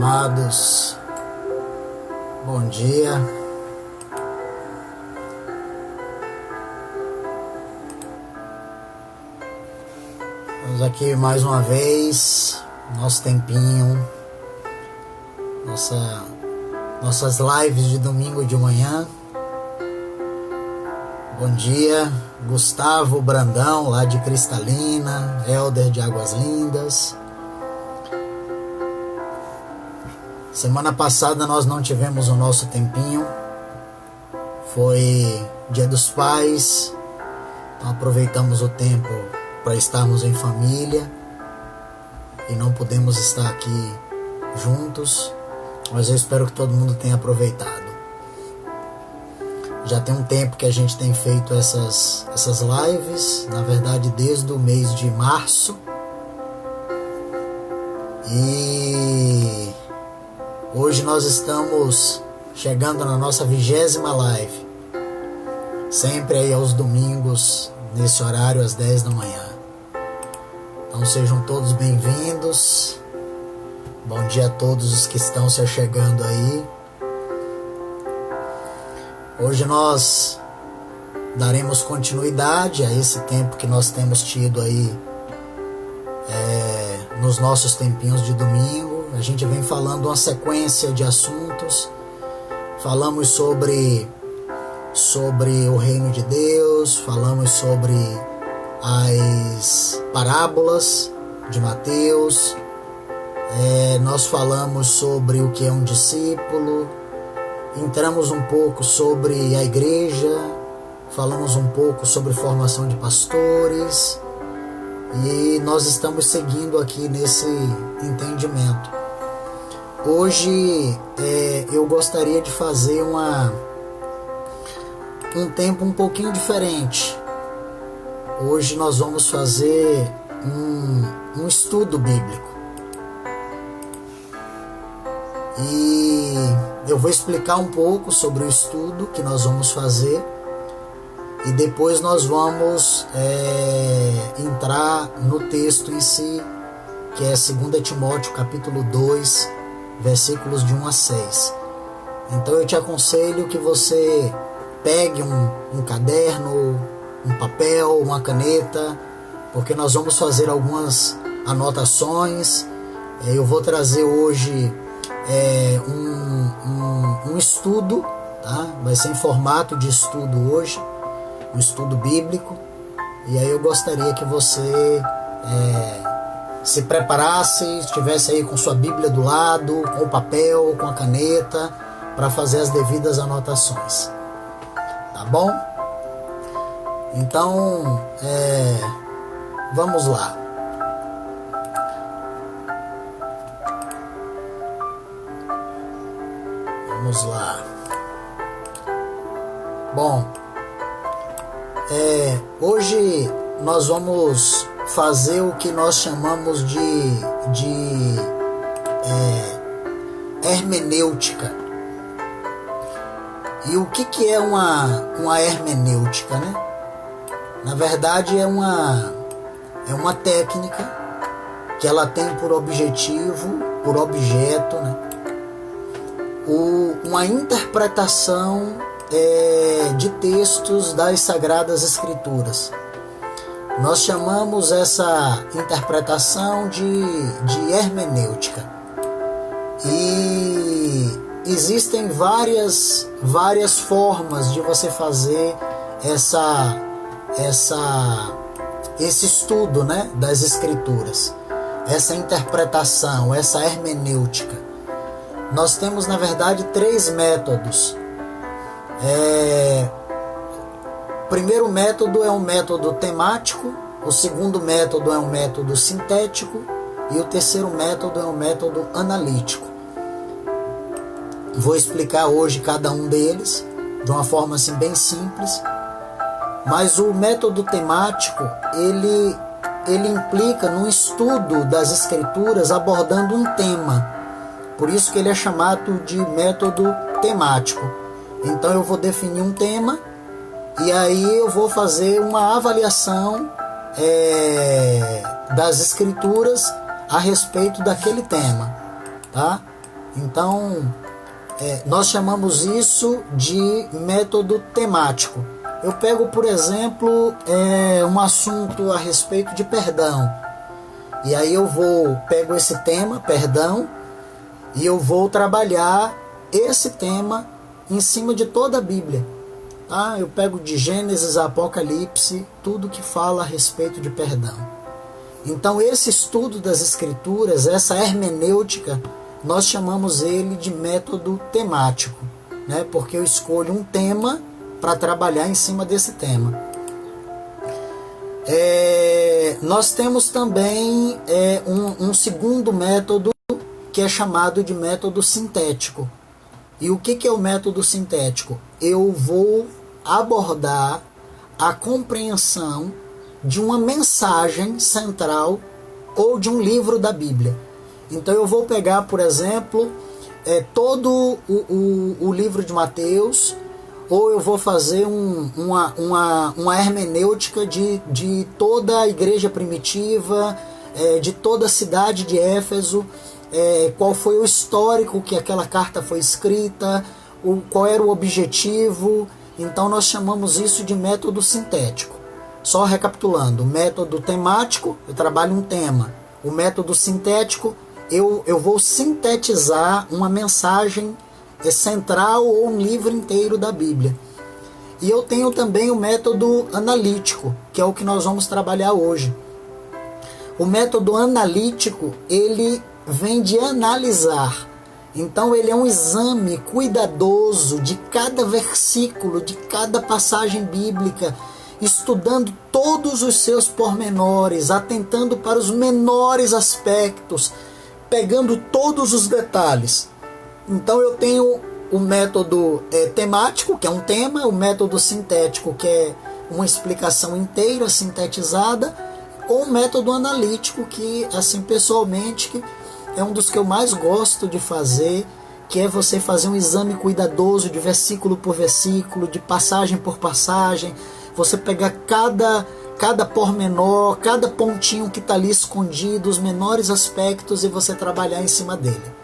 amados, bom dia. Estamos aqui mais uma vez, nosso tempinho, nossas lives de domingo de manhã. Bom dia, Gustavo Brandão, lá de Cristalina, Helder de Águas Lindas. Semana passada nós não tivemos o nosso tempinho, foi Dia dos Pais, então aproveitamos o tempo para estarmos em família e não pudemos estar aqui juntos, mas eu espero que todo mundo tenha aproveitado. Já tem um tempo que a gente tem feito essas lives, na verdade desde o mês de março, e hoje nós estamos chegando na nossa 20ª live, sempre aí aos domingos, nesse horário às 10 da manhã. Então sejam todos bem-vindos, bom dia a todos os que estão se achegando aí. Hoje nós daremos continuidade a esse tempo que nós temos tido aí nos nossos tempinhos de domingo. A gente vem falando uma sequência de assuntos. Falamos sobre o reino de Deus, falamos sobre as parábolas de Mateus, nós falamos sobre o que é um discípulo, entramos um pouco sobre a igreja, falamos um pouco sobre formação de pastores, e nós estamos seguindo aqui nesse entendimento. Hoje eu gostaria de fazer um tempo um pouquinho diferente. Hoje nós vamos fazer um estudo bíblico. E eu vou explicar um pouco sobre o estudo que nós vamos fazer. E depois nós vamos entrar no texto em si, que é 2 Timóteo capítulo 2, versículos de 1 a 6. Então eu te aconselho que você pegue um caderno, um papel, uma caneta, porque nós vamos fazer algumas anotações. Eu vou trazer hoje um estudo, tá? Vai ser em formato de estudo hoje, um estudo bíblico. E aí eu gostaria que você se preparasse, estivesse aí com sua Bíblia do lado, com o papel, com a caneta, para fazer as devidas anotações. Tá bom? Então, vamos lá. Vamos lá. Bom, hoje nós vamos fazer o que nós chamamos de hermenêutica. E o que é uma hermenêutica, né? Na verdade é uma técnica que ela tem por objetivo, por objeto, né? Uma interpretação de textos das Sagradas Escrituras. Nós chamamos essa interpretação de hermenêutica. E existem várias formas de você fazer esse estudo, né, das Escrituras, essa interpretação, essa hermenêutica. Nós temos, na verdade, 3 métodos. O primeiro método é um método temático, o segundo método é um método sintético e o terceiro método é um método analítico. Vou explicar hoje cada um deles de uma forma assim bem simples, mas o método temático ele implica no estudo das Escrituras abordando um tema. Por isso que ele é chamado de método temático. Então eu vou definir um tema e aí eu vou fazer uma avaliação das Escrituras a respeito daquele tema, tá? Então, nós chamamos isso de método temático. Eu pego, por exemplo, um assunto a respeito de perdão. E aí pego esse tema, perdão, e eu vou trabalhar esse tema em cima de toda a Bíblia. Tá? Eu pego de Gênesis a Apocalipse, tudo que fala a respeito de perdão. Então esse estudo das Escrituras, essa hermenêutica, nós chamamos ele de método temático, né? Porque eu escolho um tema para trabalhar em cima desse tema. Nós temos também um segundo método que é chamado de método sintético. E o que é o método sintético? Eu vou abordar a compreensão de uma mensagem central ou de um livro da Bíblia. Então eu vou pegar, por exemplo, todo o livro de Mateus, ou eu vou fazer uma hermenêutica de toda a igreja primitiva, de toda a cidade de Éfeso, qual foi o histórico que aquela carta foi escrita, qual era o objetivo. Então nós chamamos isso de método sintético. Só recapitulando, o método temático, eu trabalho um tema. O método sintético, eu vou sintetizar uma mensagem central ou um livro inteiro da Bíblia. E eu tenho também o método analítico, que é o que nós vamos trabalhar hoje. O método analítico, ele vem de analisar. Então ele é um exame cuidadoso de cada versículo, de cada passagem bíblica, estudando todos os seus pormenores, atentando para os menores aspectos, pegando todos os detalhes. Então eu tenho o método temático, que é um tema, o método sintético, que é uma explicação inteira, sintetizada, ou o método analítico, que, assim, pessoalmente, é um dos que eu mais gosto de fazer, que é você fazer um exame cuidadoso de versículo por versículo, de passagem por passagem, você pegar cada pormenor, cada pontinho que está ali escondido, os menores aspectos, e você trabalhar em cima dele.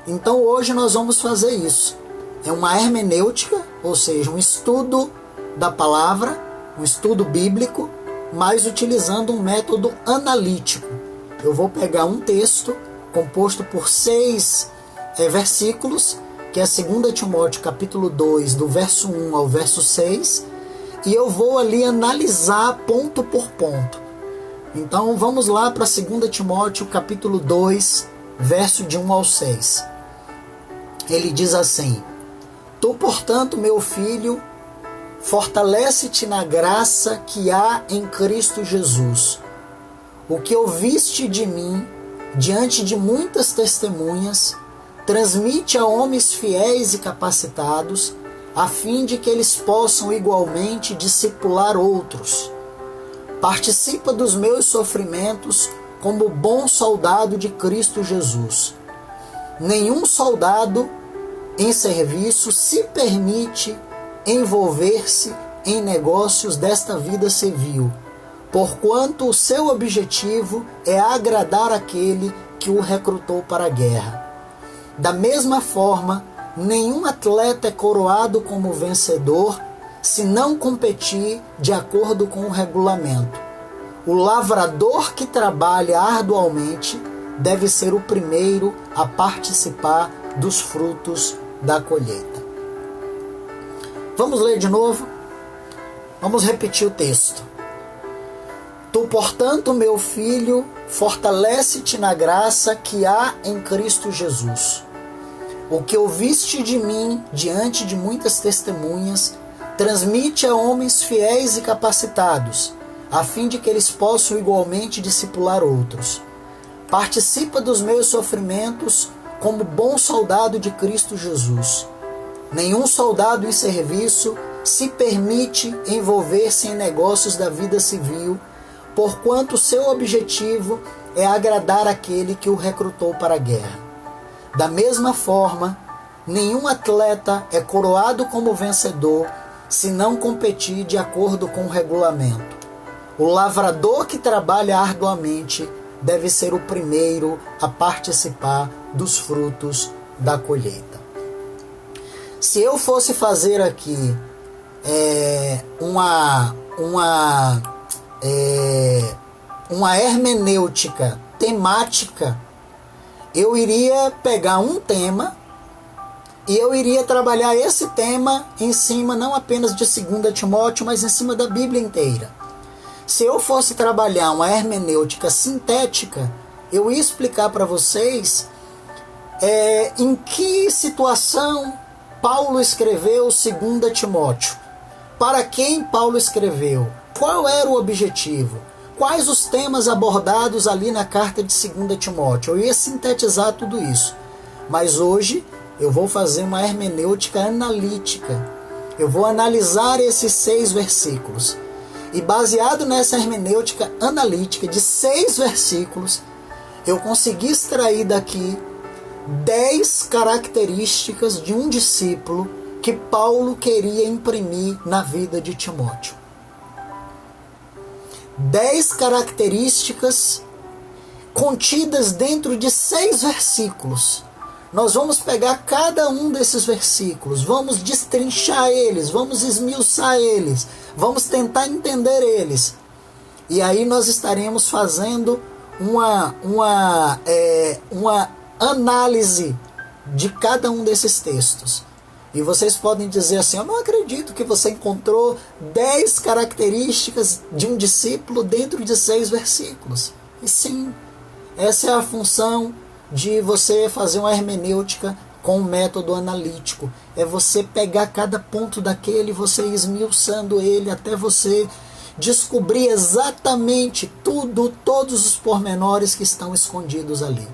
Então hoje nós vamos fazer isso. É uma hermenêutica, ou seja, um estudo da palavra, um estudo bíblico, mas utilizando um método analítico. Eu vou pegar um texto composto por 6 versículos, que é 2 Timóteo capítulo 2, do verso 1 ao verso 6, e eu vou ali analisar ponto por ponto. Então vamos lá para 2 Timóteo capítulo 2, verso de 1 ao 6. Ele diz assim: Tu, portanto, meu filho, fortalece-te na graça que há em Cristo Jesus. O que ouviste de mim, diante de muitas testemunhas, transmite a homens fiéis e capacitados, a fim de que eles possam igualmente discipular outros. Participa dos meus sofrimentos como bom soldado de Cristo Jesus. Nenhum soldado em serviço se permite envolver-se em negócios desta vida civil, porquanto o seu objetivo é agradar aquele que o recrutou para a guerra. Da mesma forma, nenhum atleta é coroado como vencedor se não competir de acordo com o regulamento. O lavrador que trabalha arduamente deve ser o primeiro a participar dos frutos da colheita. Vamos ler de novo? Vamos repetir o texto. Tu, portanto, meu filho, fortalece-te na graça que há em Cristo Jesus. O que ouviste de mim diante de muitas testemunhas, transmite a homens fiéis e capacitados, a fim de que eles possam igualmente discipular outros. Participa dos meus sofrimentos como bom soldado de Cristo Jesus. Nenhum soldado em serviço se permite envolver-se em negócios da vida civil, porquanto seu objetivo é agradar aquele que o recrutou para a guerra. Da mesma forma, nenhum atleta é coroado como vencedor se não competir de acordo com o regulamento. O lavrador que trabalha arduamente deve ser o primeiro a participar dos frutos da colheita. Se eu fosse fazer aqui uma hermenêutica temática, eu iria pegar um tema e eu iria trabalhar esse tema em cima não apenas de 2 Timóteo, mas em cima da Bíblia inteira. Se eu fosse trabalhar uma hermenêutica sintética, eu ia explicar para vocês em que situação Paulo escreveu 2 Timóteo. Para quem Paulo escreveu? Qual era o objetivo? Quais os temas abordados ali na carta de 2 Timóteo? Eu ia sintetizar tudo isso. Mas hoje eu vou fazer uma hermenêutica analítica. Eu vou analisar esses 6 versículos. E baseado nessa hermenêutica analítica de 6 versículos, eu consegui extrair daqui 10 características de um discípulo que Paulo queria imprimir na vida de Timóteo. 10 características contidas dentro de 6 versículos. Nós vamos pegar cada um desses versículos, vamos destrinchar eles, vamos esmiuçar eles, vamos tentar entender eles. E aí nós estaremos fazendo uma análise de cada um desses textos. E vocês podem dizer assim: eu não acredito que você encontrou 10 características de um discípulo dentro de 6 versículos. E sim, essa é a função de você fazer uma hermenêutica com um método analítico. É você pegar cada ponto daquele, você ir esmiuçando ele até você descobrir exatamente tudo, todos os pormenores que estão escondidos ali.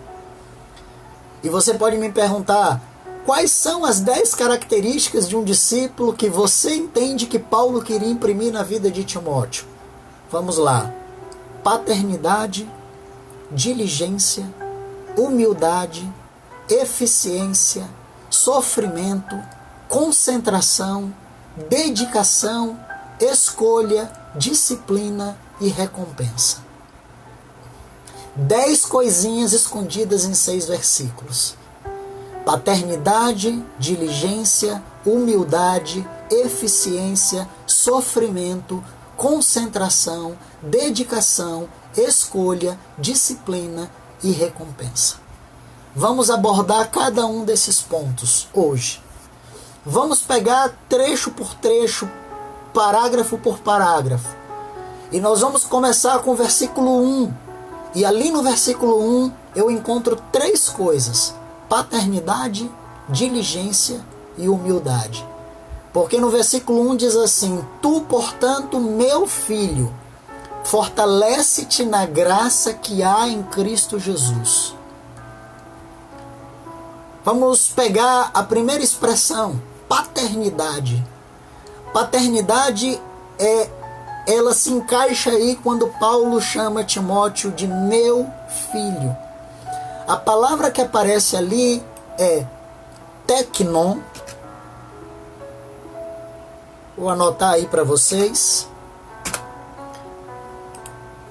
E você pode me perguntar: quais são as 10 características de um discípulo que você entende que Paulo queria imprimir na vida de Timóteo? Vamos lá. Paternidade, diligência, humildade, eficiência, sofrimento, concentração, dedicação, escolha, disciplina e recompensa. 10 coisinhas escondidas em 6 versículos. Paternidade, diligência, humildade, eficiência, sofrimento, concentração, dedicação, escolha, disciplina e recompensa. Vamos abordar cada um desses pontos hoje. Vamos pegar trecho por trecho, parágrafo por parágrafo. E nós vamos começar com o versículo 1. E ali no versículo 1 eu encontro 3 coisas: paternidade, diligência e humildade. Porque no versículo 1 diz assim: tu, portanto, meu filho, fortalece-te na graça que há em Cristo Jesus. Vamos pegar a primeira expressão, paternidade. Paternidade ela se encaixa aí quando Paulo chama Timóteo de meu filho. A palavra que aparece ali é teknon. Vou anotar aí para vocês.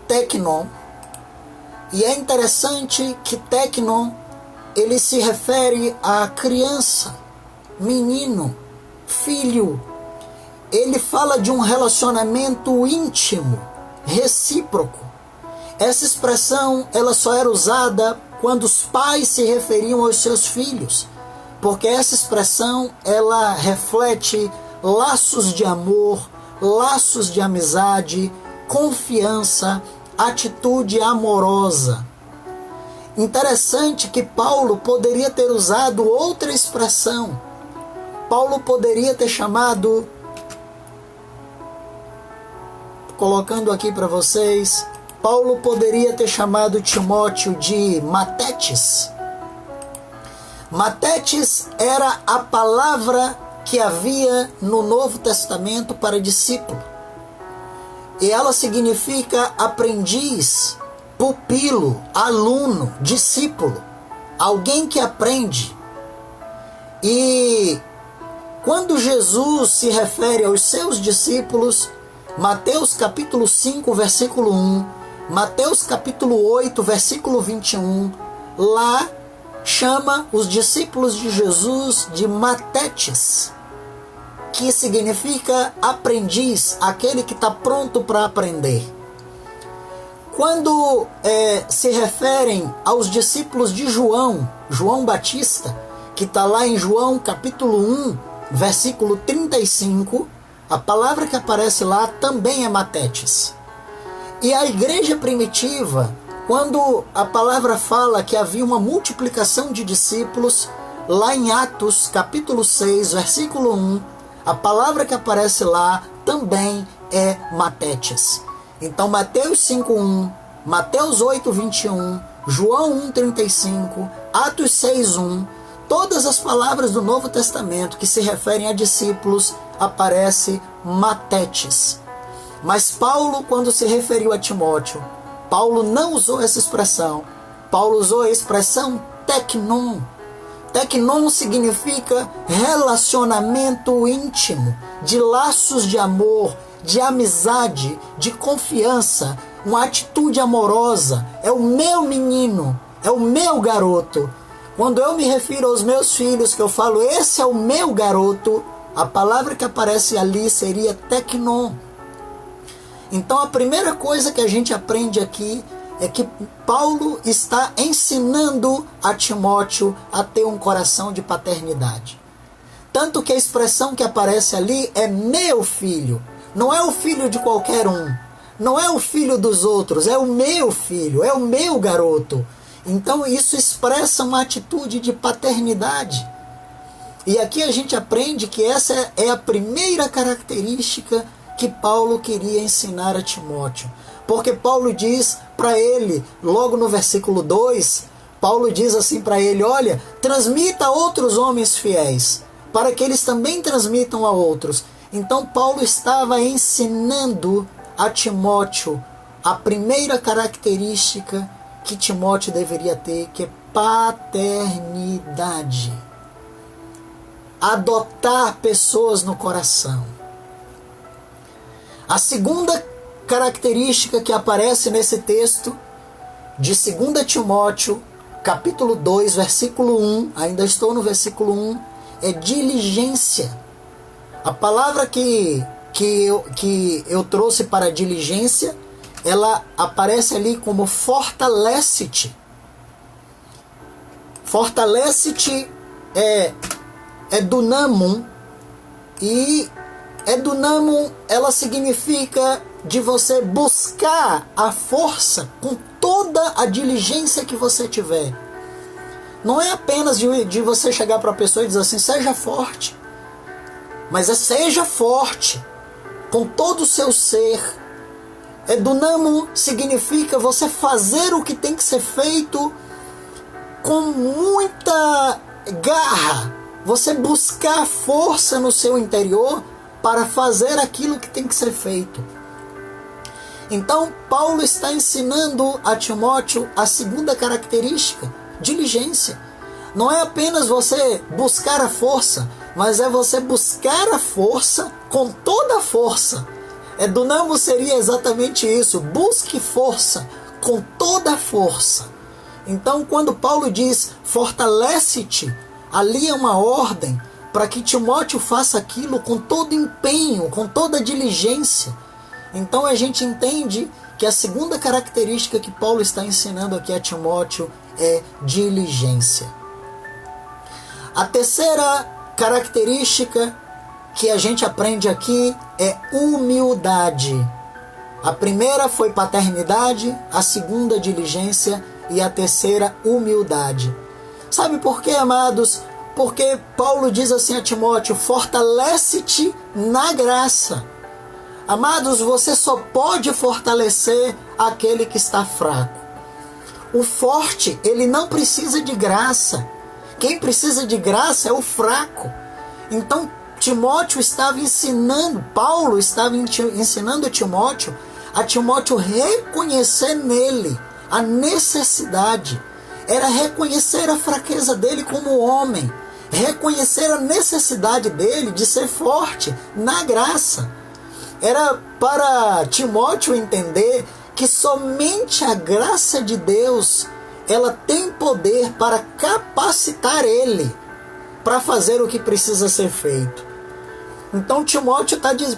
Teknon. E é interessante que teknon ele se refere a criança, menino, filho. Ele fala de um relacionamento íntimo, recíproco. Essa expressão ela só era usada quando os pais se referiam aos seus filhos, porque essa expressão ela reflete laços de amor, laços de amizade, confiança, atitude amorosa. Interessante que Paulo poderia ter usado outra expressão. Paulo poderia ter chamado, colocando aqui para vocês, Paulo poderia ter chamado Timóteo de matetes. Matetes era a palavra que havia no Novo Testamento para discípulo. E ela significa aprendiz, pupilo, aluno, discípulo, alguém que aprende. E quando Jesus se refere aos seus discípulos, Mateus capítulo 5, versículo 1, Mateus capítulo 8, versículo 21, lá chama os discípulos de Jesus de matetes, que significa aprendiz, aquele que está pronto para aprender. Quando se referem aos discípulos de João Batista, que está lá em João capítulo 1, versículo 35, a palavra que aparece lá também é matetes. E a igreja primitiva, quando a palavra fala que havia uma multiplicação de discípulos, lá em Atos capítulo 6, versículo 1, a palavra que aparece lá também é matetes. Então Mateus 5:1, Mateus 8:21, João 1:35, Atos 6:1, todas as palavras do Novo Testamento que se referem a discípulos aparece matetes. Mas Paulo, quando se referiu a Timóteo, Paulo não usou essa expressão. Paulo usou a expressão teknon. Teknon significa relacionamento íntimo, de laços de amor, de amizade, de confiança, uma atitude amorosa. É o meu menino, é o meu garoto. Quando eu me refiro aos meus filhos, que eu falo, esse é o meu garoto, a palavra que aparece ali seria teknon. Então a primeira coisa que a gente aprende aqui é que Paulo está ensinando a Timóteo a ter um coração de paternidade. Tanto que a expressão que aparece ali é meu filho. Não é o filho de qualquer um. Não é o filho dos outros. É o meu filho. É o meu garoto. Então isso expressa uma atitude de paternidade. E aqui a gente aprende que essa é a primeira característica que Paulo queria ensinar a Timóteo. Porque Paulo diz para ele, logo no versículo 2, Paulo diz assim para ele, olha, transmita a outros homens fiéis, para que eles também transmitam a outros. Então Paulo estava ensinando a Timóteo a primeira característica que Timóteo deveria ter, que é paternidade. Adotar pessoas no coração. A segunda característica que aparece nesse texto de 2 Timóteo, capítulo 2, versículo 1, ainda estou no versículo 1, é diligência. A palavra que eu trouxe para diligência, ela aparece ali como fortalece-te. Fortalece-te é dunamon, e dunamon, ela significa de você buscar a força com toda a diligência que você tiver. Não é apenas de você chegar para a pessoa e dizer assim, seja forte. Mas é seja forte com todo o seu ser. Dunamon significa você fazer o que tem que ser feito com muita garra. Você buscar força no seu interior para fazer aquilo que tem que ser feito. Então, Paulo está ensinando a Timóteo a segunda característica, diligência. Não é apenas você buscar a força, mas é você buscar a força com toda a força. Dunamo seria exatamente isso, busque força com toda a força. Então, quando Paulo diz fortalece-te, ali é uma ordem para que Timóteo faça aquilo com todo empenho, com toda diligência. Então a gente entende que a segunda característica que Paulo está ensinando aqui a Timóteo é diligência. A terceira característica que a gente aprende aqui é humildade. A primeira foi paternidade, a segunda diligência e a terceira humildade. Sabe por quê, amados? Porque Paulo diz assim a Timóteo, fortalece-te na graça. Amados, você só pode fortalecer aquele que está fraco. O forte, ele não precisa de graça. Quem precisa de graça é o fraco. Então, Timóteo estava ensinando, Paulo estava ensinando a Timóteo reconhecer nele a necessidade. Era reconhecer a fraqueza dele como homem. Reconhecer a necessidade dele de ser forte na graça. Era para Timóteo entender que somente a graça de Deus ela tem poder para capacitar ele para fazer o que precisa ser feito. Então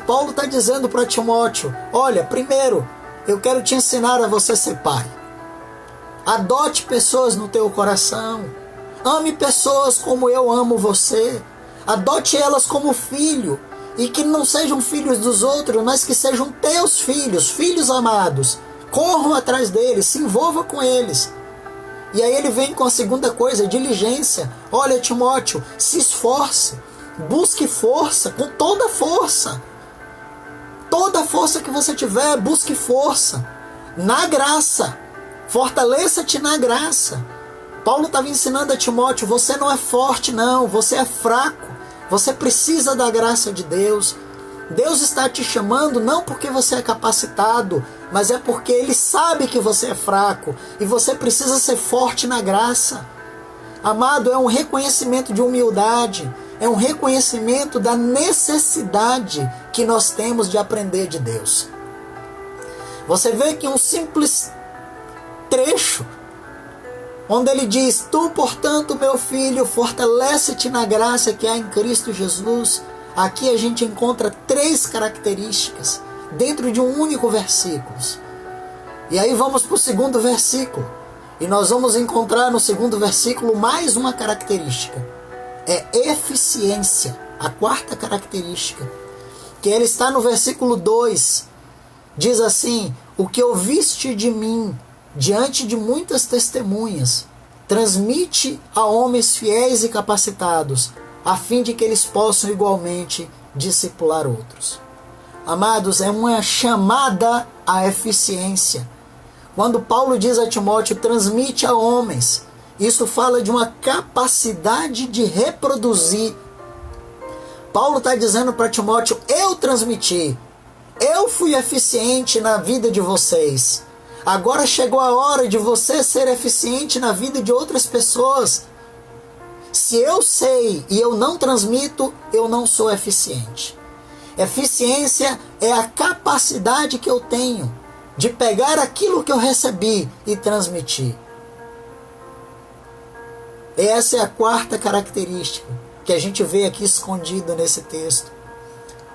Paulo está dizendo para Timóteo, olha, primeiro, eu quero te ensinar a você ser pai. Adote pessoas no teu coração. Ame pessoas como eu amo você. Adote elas como filho. E que não sejam filhos dos outros, mas que sejam teus filhos, filhos amados. Corram atrás deles, se envolva com eles. E aí ele vem com a segunda coisa, diligência. Olha, Timóteo, se esforce. Busque força, com toda a força. Toda a força que você tiver, busque força. Na graça. Fortaleça-te na graça. Paulo estava ensinando a Timóteo, você não é forte não, você é fraco. Você precisa da graça de Deus. Deus está te chamando não porque você é capacitado, mas é porque Ele sabe que você é fraco. E você precisa ser forte na graça. Amado, é um reconhecimento de humildade. É um reconhecimento da necessidade que nós temos de aprender de Deus. Você vê que um simples trecho, onde ele diz, tu, portanto, meu filho, fortalece-te na graça que há em Cristo Jesus. Aqui a gente encontra 3 características dentro de um único versículo. E aí vamos para o segundo versículo. E nós vamos encontrar no segundo versículo mais uma característica. É eficiência, a 4ª característica, que ele está no versículo 2, diz assim, o que ouviste de mim, diante de muitas testemunhas, transmite a homens fiéis e capacitados, a fim de que eles possam igualmente discipular outros. Amados, é uma chamada à eficiência. Quando Paulo diz a Timóteo, transmite a homens, isso fala de uma capacidade de reproduzir. Paulo está dizendo para Timóteo, eu transmiti, eu fui eficiente na vida de vocês. Agora chegou a hora de você ser eficiente na vida de outras pessoas. Se eu sei e eu não transmito, eu não sou eficiente. Eficiência é a capacidade que eu tenho de pegar aquilo que eu recebi e transmitir. Essa é a 4ª característica que a gente vê aqui escondido nesse texto.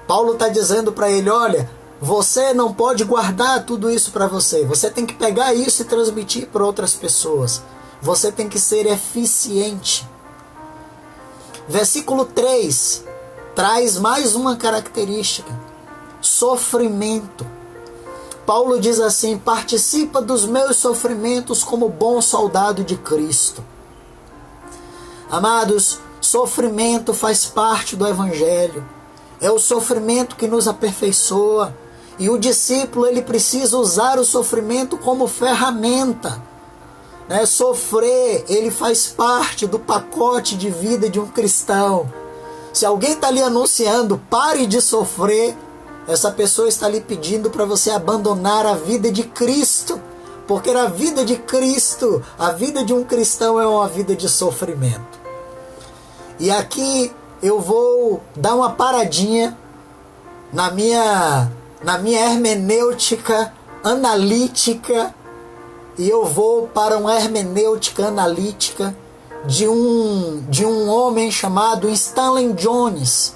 Paulo está dizendo para ele, olha, você não pode guardar tudo isso para você. Você tem que pegar isso e transmitir para outras pessoas. Você tem que ser eficiente. Versículo 3 traz mais uma característica. Sofrimento. Paulo diz assim, participa dos meus sofrimentos como bom soldado de Cristo. Amados, sofrimento faz parte do Evangelho. É o sofrimento que nos aperfeiçoa. E o discípulo, ele precisa usar o sofrimento como ferramenta. Sofrer, ele faz parte do pacote de vida de um cristão. Se alguém está ali anunciando, pare de sofrer, essa pessoa está ali pedindo para você abandonar a vida de Cristo. Porque a vida de Cristo, a vida de um cristão é uma vida de sofrimento. E aqui eu vou dar uma paradinha na minha hermenêutica analítica, e eu vou para uma hermenêutica analítica de um homem chamado Stanley Jones.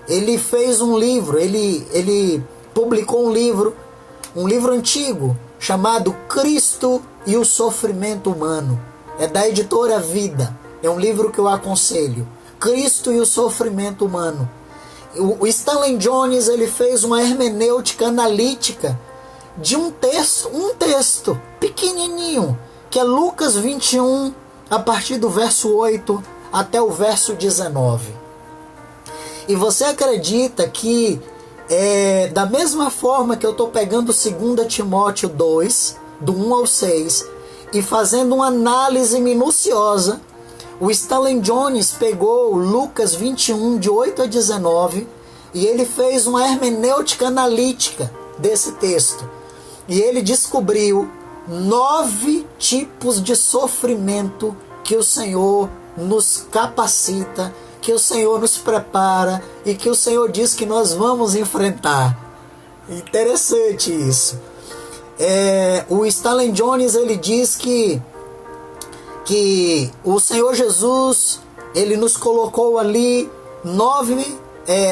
Ele fez um livro, ele publicou um livro antigo chamado Cristo e o Sofrimento Humano. É da editora Vida. É um livro que eu aconselho. Cristo e o Sofrimento Humano. O Stanley Jones, ele fez uma hermenêutica analítica de um texto pequenininho, que é Lucas 21, a partir do verso 8 até o verso 19. E você acredita que da mesma forma que eu estou pegando 2 Timóteo 2, do 1 ao 6, e fazendo uma análise minuciosa, o Stanley Jones pegou Lucas 21, de 8 a 19, e ele fez uma hermenêutica analítica desse texto. E ele descobriu 9 tipos de sofrimento que o Senhor nos capacita, que o Senhor nos prepara e que o Senhor diz que nós vamos enfrentar. Interessante isso. O Stanley Jones, ele diz que que o Senhor Jesus, Ele nos colocou ali 9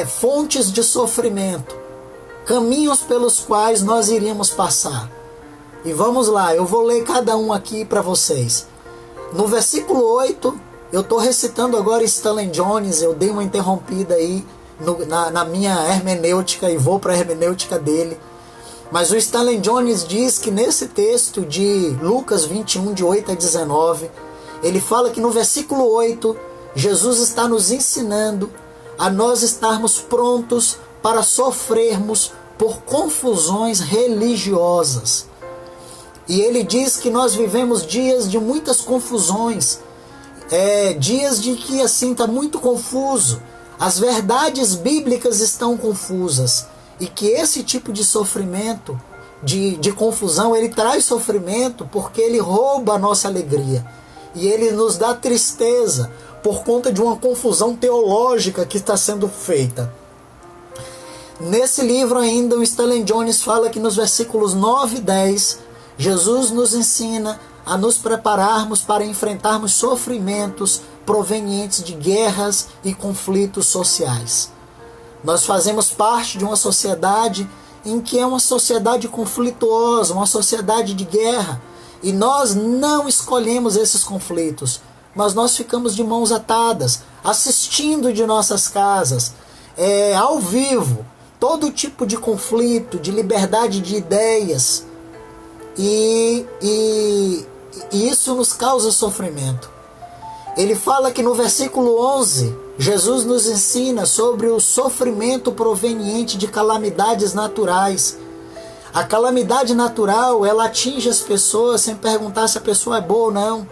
fontes de sofrimento, caminhos pelos quais nós iríamos passar. E vamos lá, eu vou ler cada um aqui para vocês. No versículo 8, eu estou recitando agora Stanley Jones, eu dei uma interrompida aí na minha hermenêutica e vou para a hermenêutica dele. Mas o Stanley Jones diz que nesse texto de Lucas 21, de 8 a 19, ele fala que no versículo 8, Jesus está nos ensinando a nós estarmos prontos para sofrermos por confusões religiosas. E ele diz que nós vivemos dias de muitas confusões, dias de que assim está muito confuso, as verdades bíblicas estão confusas, e que esse tipo de sofrimento, de confusão, ele traz sofrimento porque ele rouba a nossa alegria, e ele nos dá tristeza por conta de uma confusão teológica que está sendo feita. Nesse livro ainda, o Stanley Jones fala que nos versículos 9 e 10, Jesus nos ensina a nos prepararmos para enfrentarmos sofrimentos provenientes de guerras e conflitos sociais. Nós fazemos parte de uma sociedade em que é uma sociedade conflituosa, uma sociedade de guerra, e nós não escolhemos esses conflitos, mas nós ficamos de mãos atadas, assistindo de nossas casas, ao vivo, todo tipo de conflito, de liberdade de ideias, e isso nos causa sofrimento. Ele fala que no versículo 11, Jesus nos ensina sobre o sofrimento proveniente de calamidades naturais. A calamidade natural, ela atinge as pessoas sem perguntar se a pessoa é boa ou não.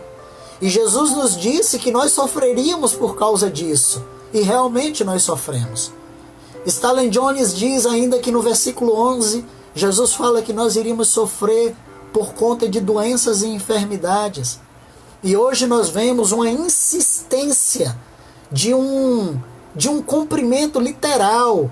E Jesus nos disse que nós sofreríamos por causa disso. E realmente nós sofremos. Stanley Jones diz ainda que no versículo 11, Jesus fala que nós iríamos sofrer por conta de doenças e enfermidades. E hoje nós vemos uma insistência de um cumprimento literal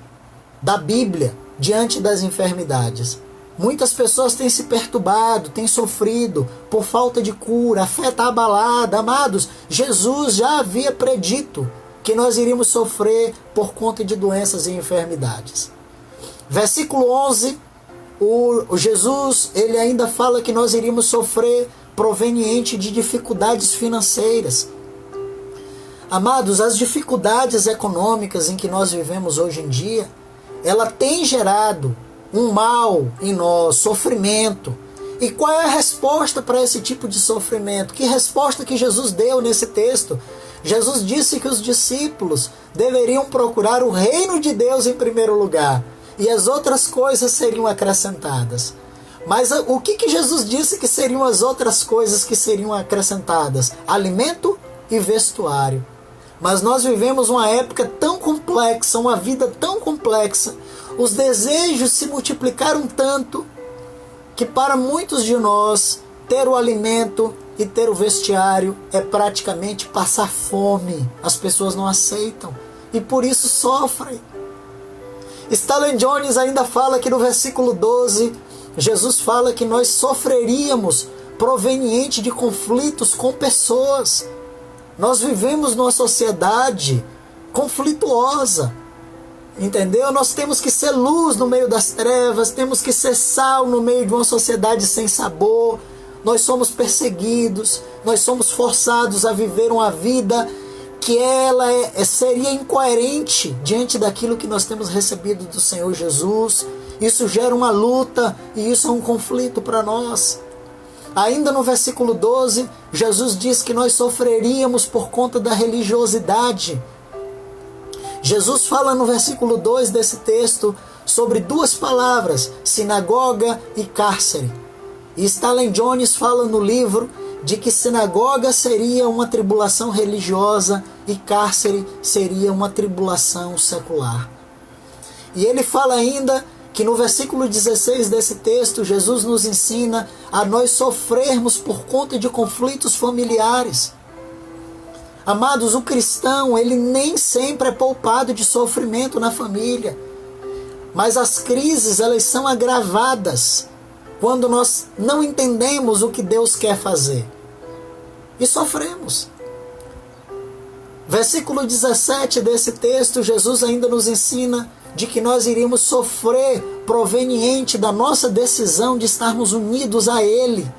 da Bíblia diante das enfermidades. Muitas pessoas têm se perturbado, têm sofrido por falta de cura, a fé está abalada. Amados, Jesus já havia predito que nós iríamos sofrer por conta de doenças e enfermidades. Versículo 11, o Jesus, ele ainda fala que nós iríamos sofrer proveniente de dificuldades financeiras. Amados, as dificuldades econômicas em que nós vivemos hoje em dia, ela tem gerado um mal em nós, sofrimento. E qual é a resposta para esse tipo de sofrimento? Que resposta que Jesus deu nesse texto? Jesus disse que os discípulos deveriam procurar o reino de Deus em primeiro lugar, e as outras coisas seriam acrescentadas. Mas o que Jesus disse que seriam as outras coisas que seriam acrescentadas? Alimento e vestuário. Mas nós vivemos uma época tão complexa, uma vida tão complexa, os desejos se multiplicaram tanto, que para muitos de nós, ter o alimento e ter o vestiário é praticamente passar fome. As pessoas não aceitam e por isso sofrem. Stanley Jones ainda fala que no versículo 12, Jesus fala que nós sofreríamos proveniente de conflitos com pessoas. Nós vivemos numa sociedade conflituosa, entendeu? Nós temos que ser luz no meio das trevas, temos que ser sal no meio de uma sociedade sem sabor. Nós somos perseguidos, nós somos forçados a viver uma vida que ela seria incoerente diante daquilo que nós temos recebido do Senhor Jesus. Isso gera uma luta e isso é um conflito para nós. Ainda no versículo 12, Jesus diz que nós sofreríamos por conta da religiosidade. Jesus fala no versículo 2 desse texto sobre duas palavras, sinagoga e cárcere. E Stanley Jones fala no livro de que sinagoga seria uma tribulação religiosa e cárcere seria uma tribulação secular. E ele fala ainda que no versículo 16 desse texto, Jesus nos ensina a nós sofrermos por conta de conflitos familiares. Amados, o cristão, ele nem sempre é poupado de sofrimento na família. Mas as crises, elas são agravadas quando nós não entendemos o que Deus quer fazer. e sofremos. Versículo 17 desse texto, Jesus ainda nos ensina de que nós iríamos sofrer proveniente da nossa decisão de estarmos unidos a Ele.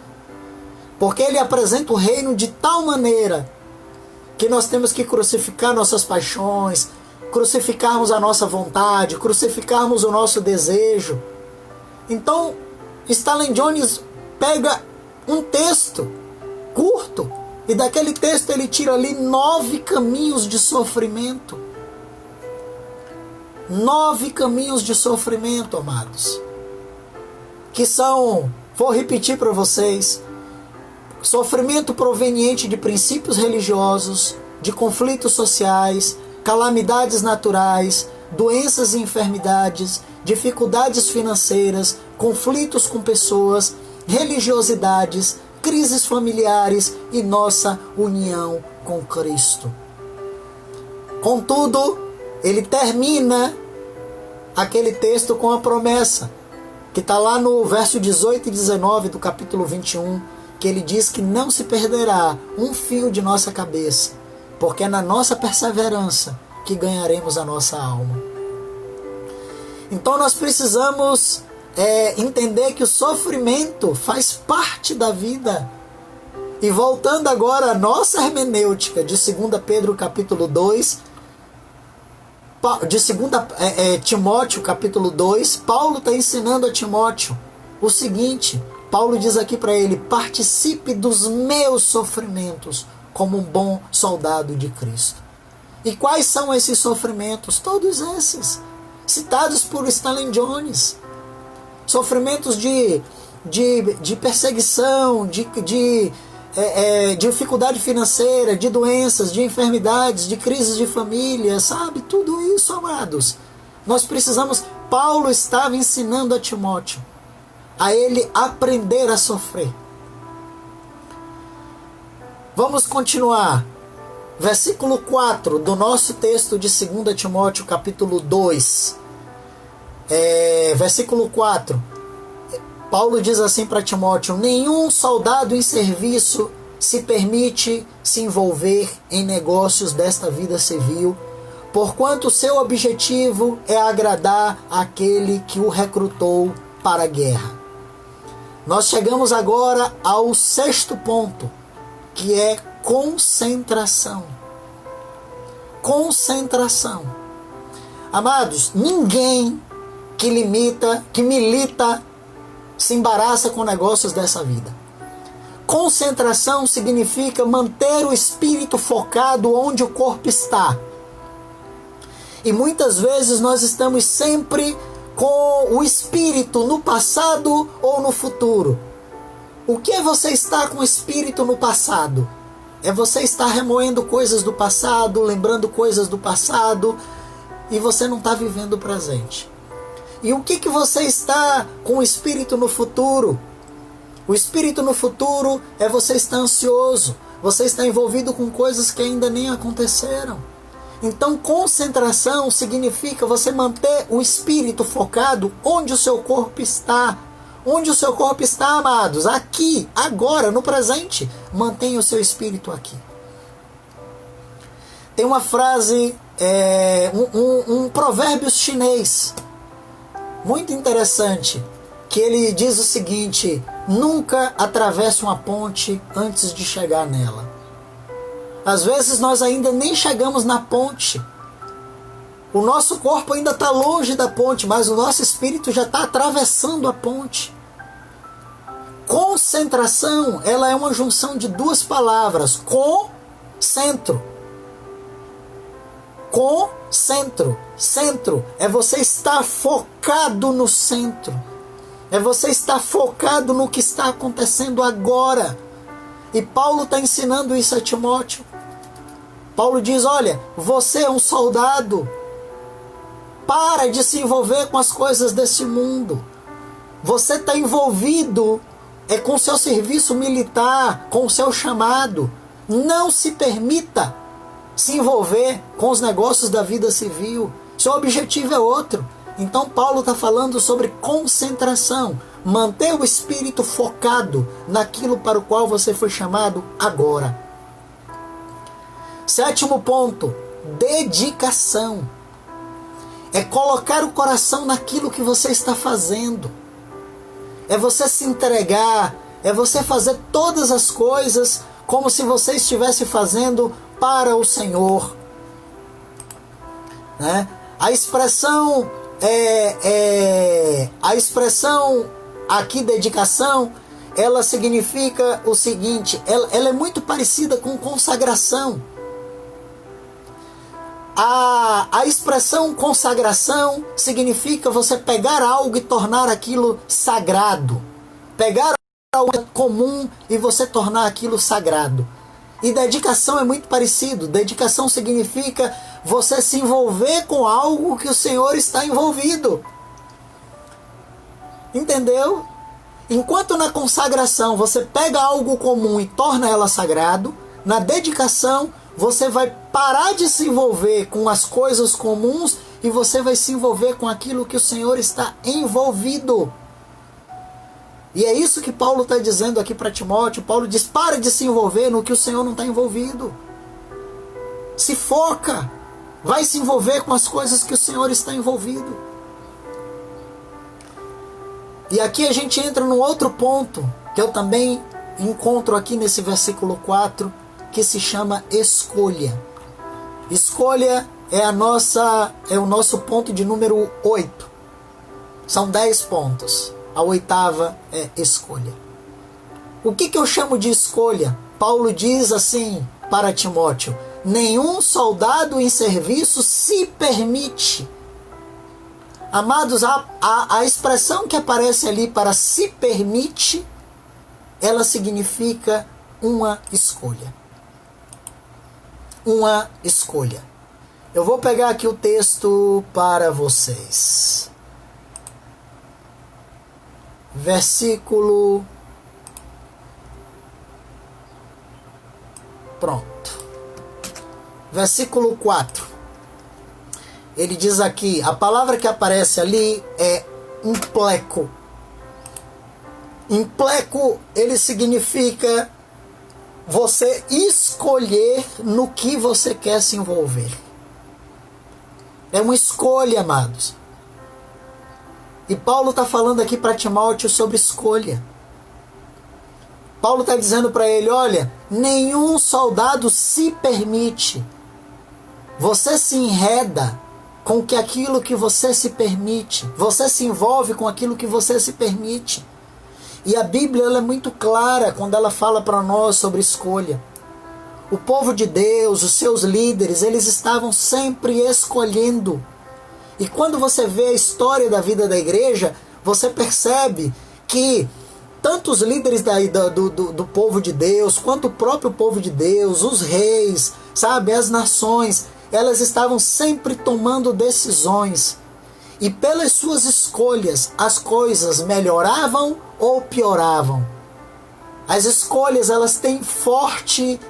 Porque Ele apresenta o reino de tal maneira que nós temos que crucificar nossas paixões, crucificarmos a nossa vontade, crucificarmos o nosso desejo. Então, Stanley Jones pega um texto curto e daquele texto ele tira ali 9 caminhos de sofrimento. 9 caminhos de sofrimento, amados. Que são, vou repetir para vocês, sofrimento proveniente de princípios religiosos, de conflitos sociais, calamidades naturais, doenças e enfermidades, dificuldades financeiras, conflitos com pessoas, religiosidades, crises familiares e nossa união com Cristo. Contudo, ele termina aquele texto com a promessa, que está lá no verso 18 e 19 do capítulo 21, que ele diz que não se perderá um fio de nossa cabeça, porque é na nossa perseverança que ganharemos a nossa alma. Então nós precisamos entender que o sofrimento faz parte da vida. E voltando agora à nossa hermenêutica de 2 Pedro capítulo 2, de 2 Timóteo capítulo 2, Paulo está ensinando a Timóteo o seguinte. Paulo diz aqui para ele: participe dos meus sofrimentos como um bom soldado de Cristo. E quais são esses sofrimentos? Todos esses citados por Stanley Jones. Sofrimentos de perseguição, de dificuldade financeira, de doenças, de enfermidades, de crises de família, sabe? Tudo isso, amados. Nós precisamos... Paulo estava ensinando a Timóteo a ele aprender a sofrer. Vamos continuar. Versículo 4 do nosso texto de 2 Timóteo capítulo 2. Versículo 4. Paulo diz assim para Timóteo: nenhum soldado em serviço se permite se envolver em negócios desta vida civil, porquanto seu objetivo é agradar aquele que o recrutou para a guerra. Nós chegamos agora ao 6º ponto, que é concentração. Concentração. Amados, ninguém que milita se embaraça com negócios dessa vida. Concentração significa manter o espírito focado onde o corpo está. E muitas vezes nós estamos sempre com o espírito no passado ou no futuro. O que é você estar com o espírito no passado? É você estar remoendo coisas do passado, lembrando coisas do passado, e você não está vivendo o presente. E o que você está com o espírito no futuro? O espírito no futuro é você estar ansioso, você está envolvido com coisas que ainda nem aconteceram. Então, concentração significa você manter o espírito focado onde o seu corpo está. Onde o seu corpo está, amados? Aqui, agora, no presente. Mantenha o seu espírito aqui. Tem uma frase, um provérbio chinês, muito interessante, que ele diz o seguinte: nunca atravesse uma ponte antes de chegar nela. Às vezes nós ainda nem chegamos na ponte. O nosso corpo ainda está longe da ponte, mas o nosso espírito já está atravessando a ponte. Concentração, ela é uma junção de duas palavras: centro. Centro é você estar focado no centro. É você estar focado no que está acontecendo agora. E Paulo está ensinando isso a Timóteo. Paulo diz: olha, você é um soldado. Para de se envolver com as coisas desse mundo. Você está envolvido com o seu serviço militar, com o seu chamado. Não se permita se envolver com os negócios da vida civil. Seu objetivo é outro. Então Paulo está falando sobre concentração. Manter o espírito focado naquilo para o qual você foi chamado agora. 7º ponto, dedicação. É colocar o coração naquilo que você está fazendo. É você se entregar, é você fazer todas as coisas como se você estivesse fazendo para o Senhor. Né? A expressão aqui, dedicação, ela significa o seguinte, ela é muito parecida com consagração. A expressão consagração significa você pegar algo e tornar aquilo sagrado. Pegar algo comum e você tornar aquilo sagrado. E dedicação é muito parecido. Dedicação significa você se envolver com algo que o Senhor está envolvido. Entendeu? Enquanto na consagração você pega algo comum e torna ela sagrado, na dedicação você vai parar de se envolver com as coisas comuns e você vai se envolver com aquilo que o Senhor está envolvido. E é isso que Paulo está dizendo aqui para Timóteo. Paulo diz, para de se envolver no que o Senhor não está envolvido. Se foca. Vai se envolver com as coisas que o Senhor está envolvido. E aqui a gente entra num outro ponto, que eu também encontro aqui nesse versículo 4, que se chama escolha. Escolha é o nosso ponto de número 8. São 10 pontos. A 8ª é escolha. O que eu chamo de escolha? Paulo diz assim para Timóteo: nenhum soldado em serviço se permite. Amados, a expressão que aparece ali para se permite, ela significa uma escolha. Uma escolha. Eu vou pegar aqui o texto para vocês. Versículo. Pronto. Versículo 4. Ele diz aqui, a palavra que aparece ali é impleco. Impleco, ele significa você escolher no que você quer se envolver. É uma escolha, amados. E Paulo está falando aqui para Timóteo sobre escolha. Paulo está dizendo para ele, olha, nenhum soldado se permite. Você se enreda com aquilo que você se permite. Você se envolve com aquilo que você se permite. E a Bíblia ela é muito clara quando ela fala para nós sobre escolha. O povo de Deus, os seus líderes, eles estavam sempre escolhendo. E quando você vê a história da vida da igreja, você percebe que tanto os líderes do povo de Deus, quanto o próprio povo de Deus, os reis, sabe, as nações, elas estavam sempre tomando decisões. E pelas suas escolhas, as coisas melhoravam ou pioravam. As escolhas, elas têm forte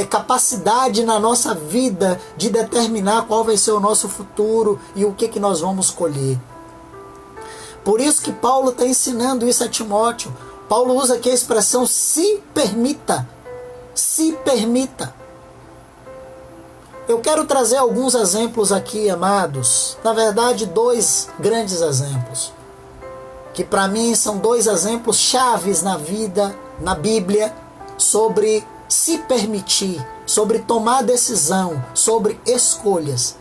capacidade na nossa vida de determinar qual vai ser o nosso futuro e o que nós vamos colher. Por isso que Paulo está ensinando isso a Timóteo. Paulo usa aqui a expressão se permita. Se permita. Eu quero trazer alguns exemplos aqui, amados. Na verdade, 2 grandes exemplos. Que para mim são 2 exemplos chaves na vida, na Bíblia, sobre se permitir, sobre tomar decisão, sobre escolhas.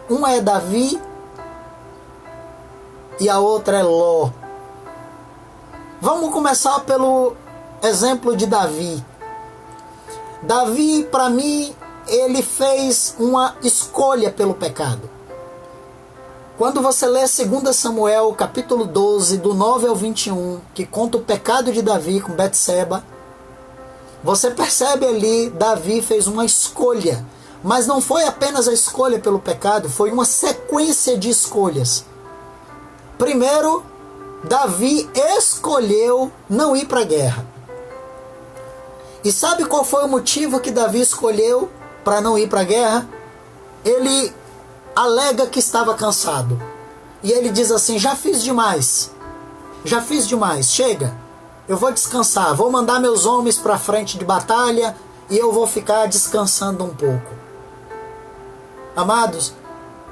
Uma é Davi e a outra é Ló. Vamos começar pelo exemplo de Davi. Davi, para mim, ele fez uma escolha pelo pecado. Quando você lê 2 Samuel, capítulo 12, do 9 ao 21, que conta o pecado de Davi com Betseba, você percebe ali, Davi fez uma escolha. Mas não foi apenas a escolha pelo pecado, foi uma sequência de escolhas. Primeiro, Davi escolheu não ir para a guerra. E sabe qual foi o motivo que Davi escolheu para não ir para a guerra? Ele alega que estava cansado. E ele diz assim, já fiz demais, chega. Eu vou descansar, vou mandar meus homens para a frente de batalha, e eu vou ficar descansando um pouco. Amados,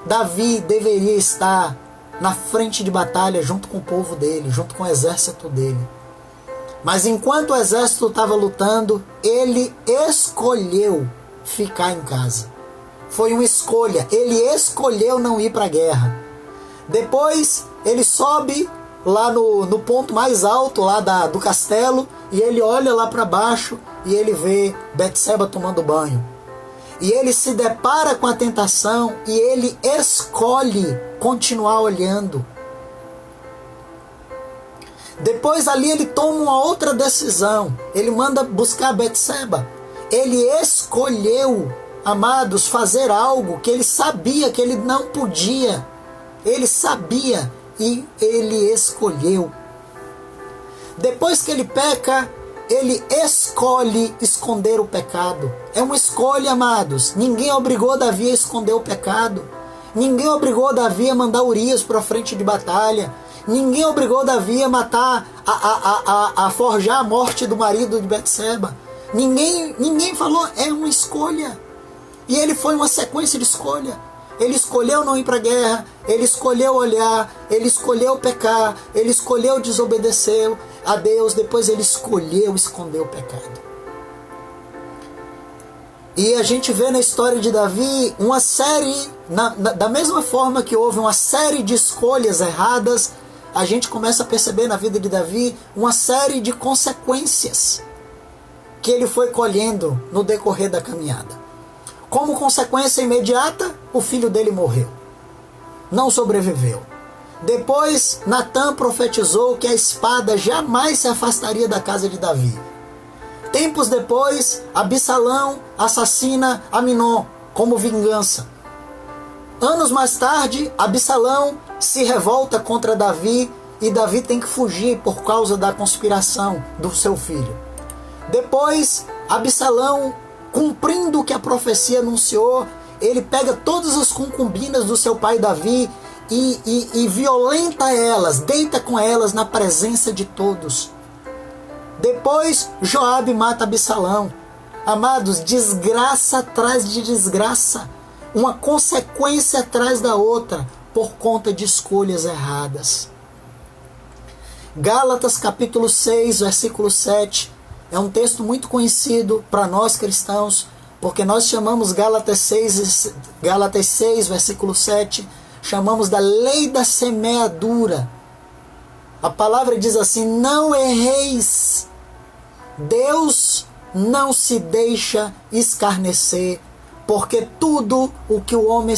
Davi deveria estar na frente de batalha junto com o povo dele, junto com o exército dele. Mas enquanto o exército estava lutando, ele escolheu ficar em casa. Foi uma escolha. Ele escolheu não ir para a guerra. Depois ele sobe lá no ponto mais alto lá do castelo e ele olha lá para baixo e ele vê Betseba tomando banho. E ele se depara com a tentação e ele escolhe continuar olhando. Depois ali ele toma uma outra decisão. Ele manda buscar Betseba. Ele escolheu, amados, fazer algo que ele sabia que ele não podia. Ele sabia e ele escolheu. Depois que ele peca, ele escolhe esconder o pecado. É uma escolha, amados. Ninguém obrigou Davi a esconder o pecado. Ninguém obrigou Davi a mandar Urias para a frente de batalha. Ninguém obrigou Davi a matar, a forjar a morte do marido de Betseba. Ninguém falou, é uma escolha. E ele foi uma sequência de escolha. Ele escolheu não ir para a guerra, ele escolheu olhar, ele escolheu pecar, ele escolheu desobedecer a Deus, depois ele escolheu esconder o pecado. E a gente vê na história de Davi uma série, da mesma forma que houve uma série de escolhas erradas, a gente começa a perceber na vida de Davi uma série de consequências que ele foi colhendo no decorrer da caminhada. Como consequência imediata, o filho dele morreu. Não sobreviveu. Depois, Natã profetizou que a espada jamais se afastaria da casa de Davi. Tempos depois, Absalão assassina Aminon como vingança. Anos mais tarde, Absalão se revolta contra Davi e Davi tem que fugir por causa da conspiração do seu filho. Depois, Absalão, cumprindo o que a profecia anunciou, ele pega todas as concubinas do seu pai Davi e violenta elas, deita com elas na presença de todos. Depois, Joabe mata Absalão. Amados, desgraça atrás de desgraça, uma consequência atrás da outra, por conta de escolhas erradas. Gálatas capítulo 6, versículo 7, é um texto muito conhecido para nós cristãos, porque nós chamamos Gálatas 6, versículo 7, chamamos da lei da semeadura. A palavra diz assim: não erreis. Deus não se deixa escarnecer, porque tudo o que o homem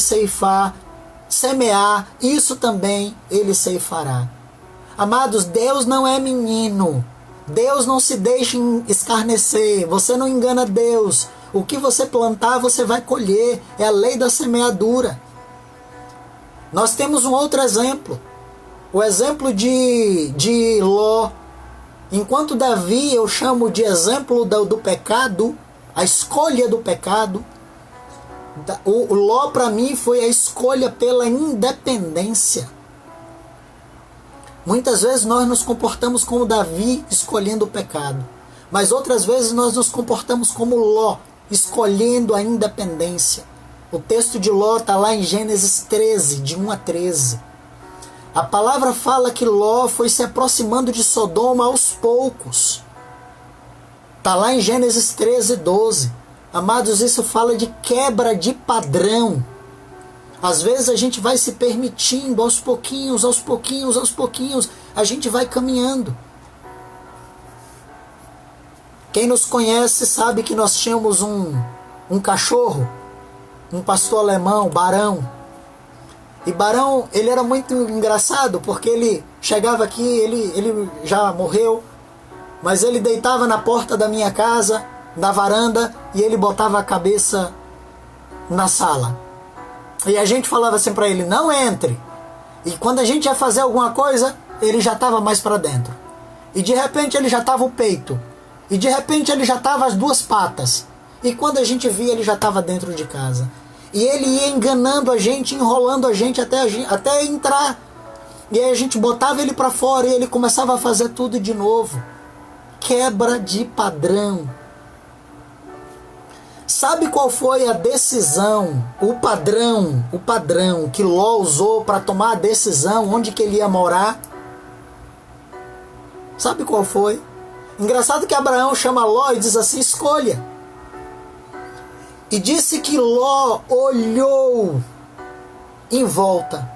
semear, isso também ele ceifará. Amados, Deus não é menino. Deus não se deixa escarnecer. Você não engana Deus. O que você plantar, você vai colher. É a lei da semeadura. Nós temos um outro exemplo. O exemplo de Ló. Enquanto Davi eu chamo de exemplo do pecado, a escolha do pecado, o Ló para mim foi a escolha pela independência. Muitas vezes nós nos comportamos como Davi, escolhendo o pecado. Mas outras vezes nós nos comportamos como Ló, escolhendo a independência. O texto de Ló está lá em Gênesis 13, de 1 a 13. A palavra fala que Ló foi se aproximando de Sodoma aos poucos. Está lá em Gênesis 13, 12. Amados, isso fala de quebra de padrão. Às vezes a gente vai se permitindo aos pouquinhos, a gente vai caminhando. Quem nos conhece sabe que nós tínhamos um cachorro, um pastor alemão, Barão. E Barão, ele era muito engraçado, porque ele chegava aqui, ele já morreu, mas ele deitava na porta da minha casa, na varanda, e ele botava a cabeça na sala. E a gente falava assim para ele: não entre. E quando a gente ia fazer alguma coisa, ele já estava mais para dentro. E de repente ele já estava o peito. E de repente ele já estava as duas patas. E quando a gente via, ele já estava dentro de casa. E ele ia enganando a gente, enrolando a gente até entrar. E aí a gente botava ele para fora e ele começava a fazer tudo de novo. Quebra de padrão. Sabe qual foi a decisão, o padrão que Ló usou para tomar a decisão onde que ele ia morar? Sabe qual foi? Engraçado que Abraão chama Ló e diz assim: escolha. E disse que Ló olhou em volta.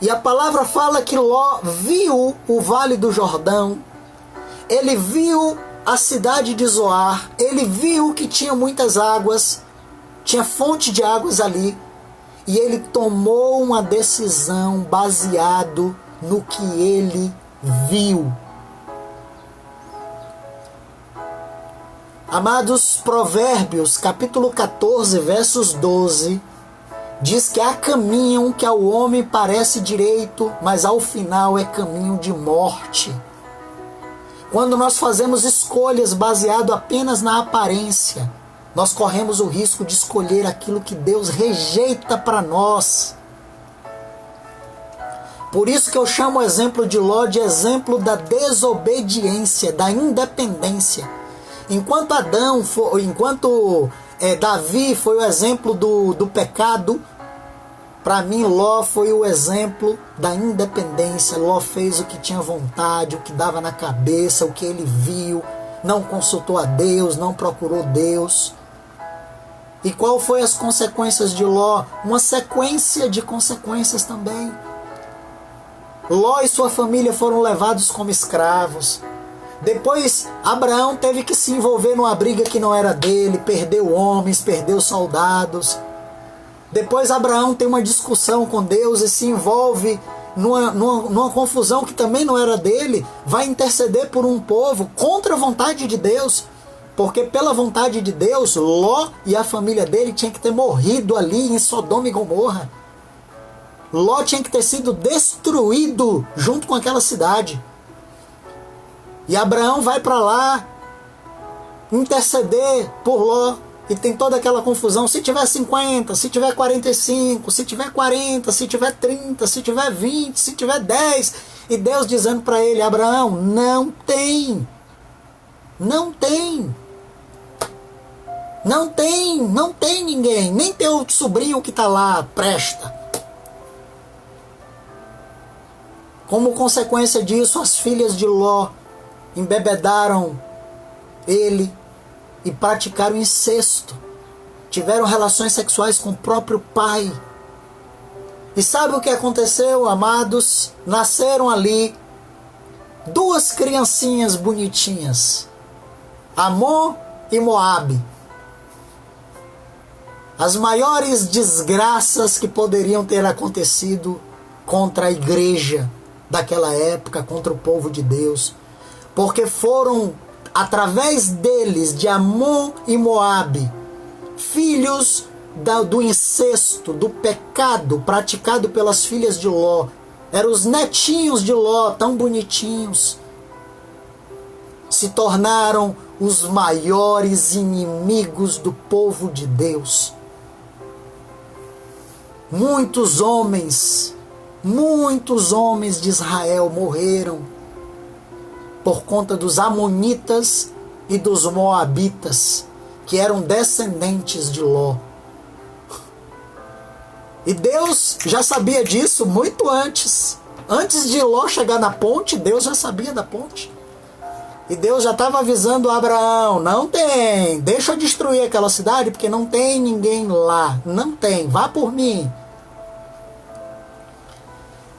E a palavra fala que Ló viu o Vale do Jordão, ele viu a cidade de Zoar, ele viu que tinha muitas águas, tinha fonte de águas ali, e ele tomou uma decisão baseado no que ele viu. Amados, Provérbios, capítulo 14, versos 12, diz que há caminho que ao homem parece direito, mas ao final é caminho de morte. Quando nós fazemos escolhas baseado apenas na aparência, nós corremos o risco de escolher aquilo que Deus rejeita para nós. Por isso que eu chamo o exemplo de Ló de exemplo da desobediência, da independência. Enquanto Davi foi o exemplo do pecado, para mim Ló foi o exemplo da independência. Ló fez o que tinha vontade, o que dava na cabeça, o que ele viu, não consultou a Deus, não procurou Deus. E qual foi as consequências de Ló? Uma sequência de consequências também. Ló e sua família foram levados como escravos. Depois, Abraão teve que se envolver numa briga que não era dele, perdeu homens, perdeu soldados. Depois, Abraão tem uma discussão com Deus e se envolve numa confusão que também não era dele. Vai interceder por um povo contra a vontade de Deus, porque pela vontade de Deus, Ló e a família dele tinham que ter morrido ali em Sodoma e Gomorra. Ló tinha que ter sido destruído junto com aquela cidade. E Abraão vai para lá interceder por Ló. E tem toda aquela confusão. Se tiver 50, se tiver 45, se tiver 40, se tiver 30, se tiver 20, se tiver 10. E Deus dizendo para ele: Abraão, não tem. Não tem. Não tem. Não tem ninguém. Nem teu sobrinho que está lá presta. Como consequência disso, as filhas de Ló embebedaram ele e praticaram incesto. Tiveram relações sexuais com o próprio pai. E sabe o que aconteceu, amados? Nasceram ali duas criancinhas bonitinhas, Amon e Moabe. As maiores desgraças que poderiam ter acontecido contra a igreja daquela época, contra o povo de Deus, porque foram através deles, de Amon e Moabe, filhos do incesto, do pecado praticado pelas filhas de Ló. Eram os netinhos de Ló, tão bonitinhos. Se tornaram os maiores inimigos do povo de Deus. Muitos homens de Israel morreram por conta dos amonitas e dos moabitas, que eram descendentes de Ló. E Deus já sabia disso muito antes. Antes de Ló chegar na ponte, Deus já sabia da ponte. E Deus já estava avisando Abraão: não tem, deixa eu destruir aquela cidade, porque não tem ninguém lá. Não tem, vá por mim.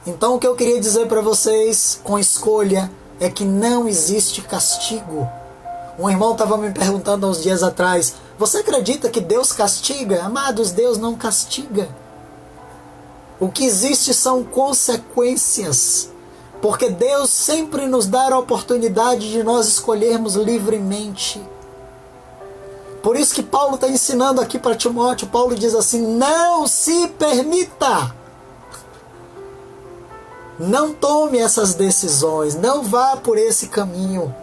Então o que eu queria dizer para vocês com escolha é que não existe castigo. Um irmão estava me perguntando há uns dias atrás: você acredita que Deus castiga? Amados, Deus não castiga. O que existe são consequências. Porque Deus sempre nos dá a oportunidade de nós escolhermos livremente. Por isso que Paulo está ensinando aqui para Timóteo. Paulo diz assim: não se permita. Não tome essas decisões. Não vá por esse caminho.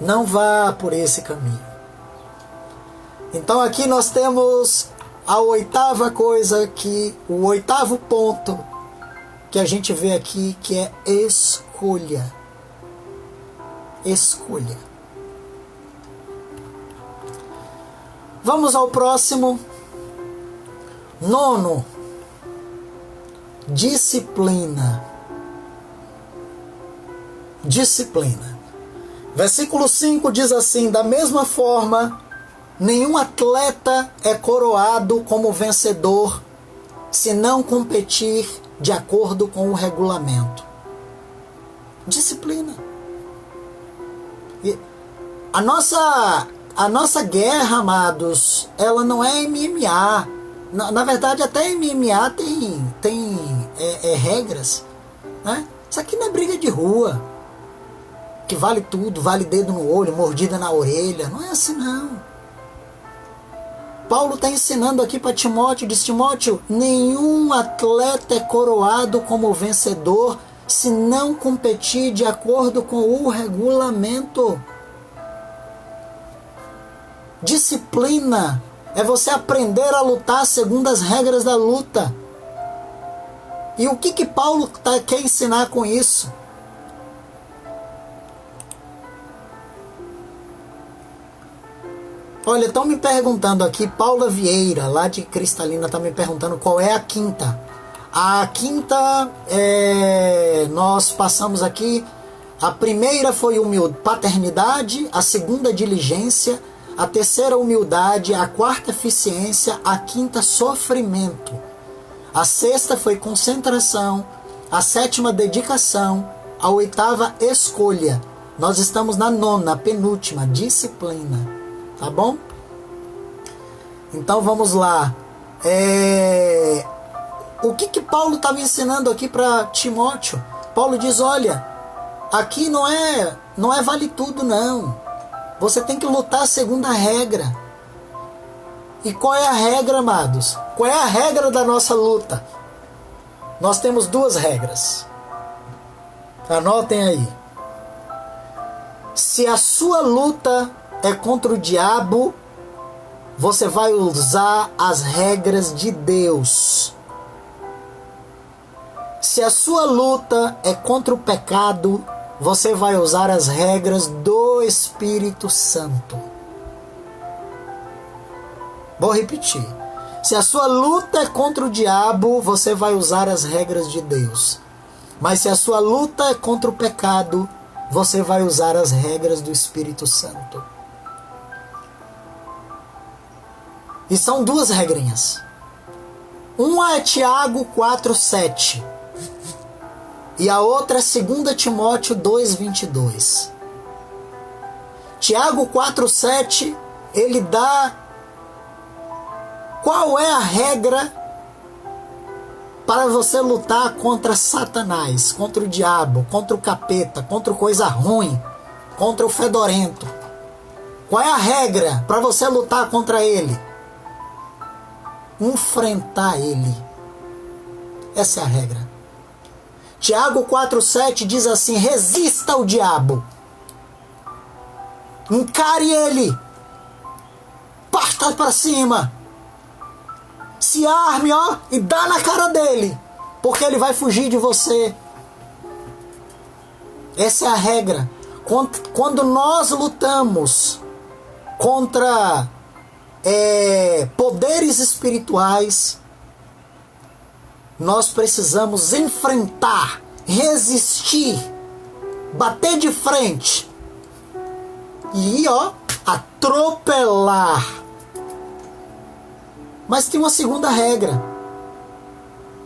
Não vá por esse caminho. Então aqui nós temos a oitava coisa, o oitavo ponto que a gente vê aqui, que é escolha. escolha. Vamos ao próximo. 9. Disciplina. Disciplina. Versículo 5 diz assim: da mesma forma, nenhum atleta é coroado como vencedor se não competir de acordo com o regulamento. Disciplina. E a nossa guerra, amados, ela não é MMA. Na verdade, até MMA tem regras, né? Isso aqui não é briga de rua, que vale tudo, vale dedo no olho, mordida na orelha. Não é assim, não. Paulo está ensinando aqui para Timóteo, diz: Timóteo, nenhum atleta é coroado como vencedor se não competir de acordo com o regulamento. Disciplina é você aprender a lutar segundo as regras da luta. E o que Paulo quer ensinar com isso? Olha, estão me perguntando aqui, Paula Vieira, lá de Cristalina, está me perguntando qual é a quinta. A quinta, nós passamos aqui, a primeira foi paternidade, a segunda diligência, a terceira humildade, a quarta eficiência, a quinta sofrimento. A sexta foi concentração, a sétima dedicação, a oitava escolha. Nós estamos na nona, a penúltima, disciplina. Tá bom? Então vamos lá. O que Paulo estava ensinando aqui para Timóteo? Paulo diz: olha, aqui não é vale tudo, não. Você tem que lutar segundo a regra. E qual é a regra, amados? Qual é a regra da nossa luta? Nós temos duas regras. Anotem aí. Se a sua luta é contra o diabo, você vai usar as regras de Deus. Se a sua luta é contra o pecado, você vai usar as regras do Espírito Santo. Vou repetir. Se a sua luta é contra o diabo, você vai usar as regras de Deus. Mas se a sua luta é contra o pecado, você vai usar as regras do Espírito Santo. E são duas regrinhas. Uma é Tiago 4:7. E a outra é 2 Timóteo 2:22. Tiago 4:7, ele dá qual é a regra para você lutar contra Satanás, contra o diabo, contra o capeta, contra coisa ruim, contra o fedorento. Qual é a regra para você lutar contra ele? Enfrentar ele. Essa é a regra. Tiago 4:7 diz assim: resista ao diabo, encare ele, parta para cima, se arme, e dá na cara dele, porque ele vai fugir de você. Essa é a regra. Quando nós lutamos contra poderes espirituais, nós precisamos enfrentar, resistir, bater de frente e atropelar. Mas tem uma segunda regra,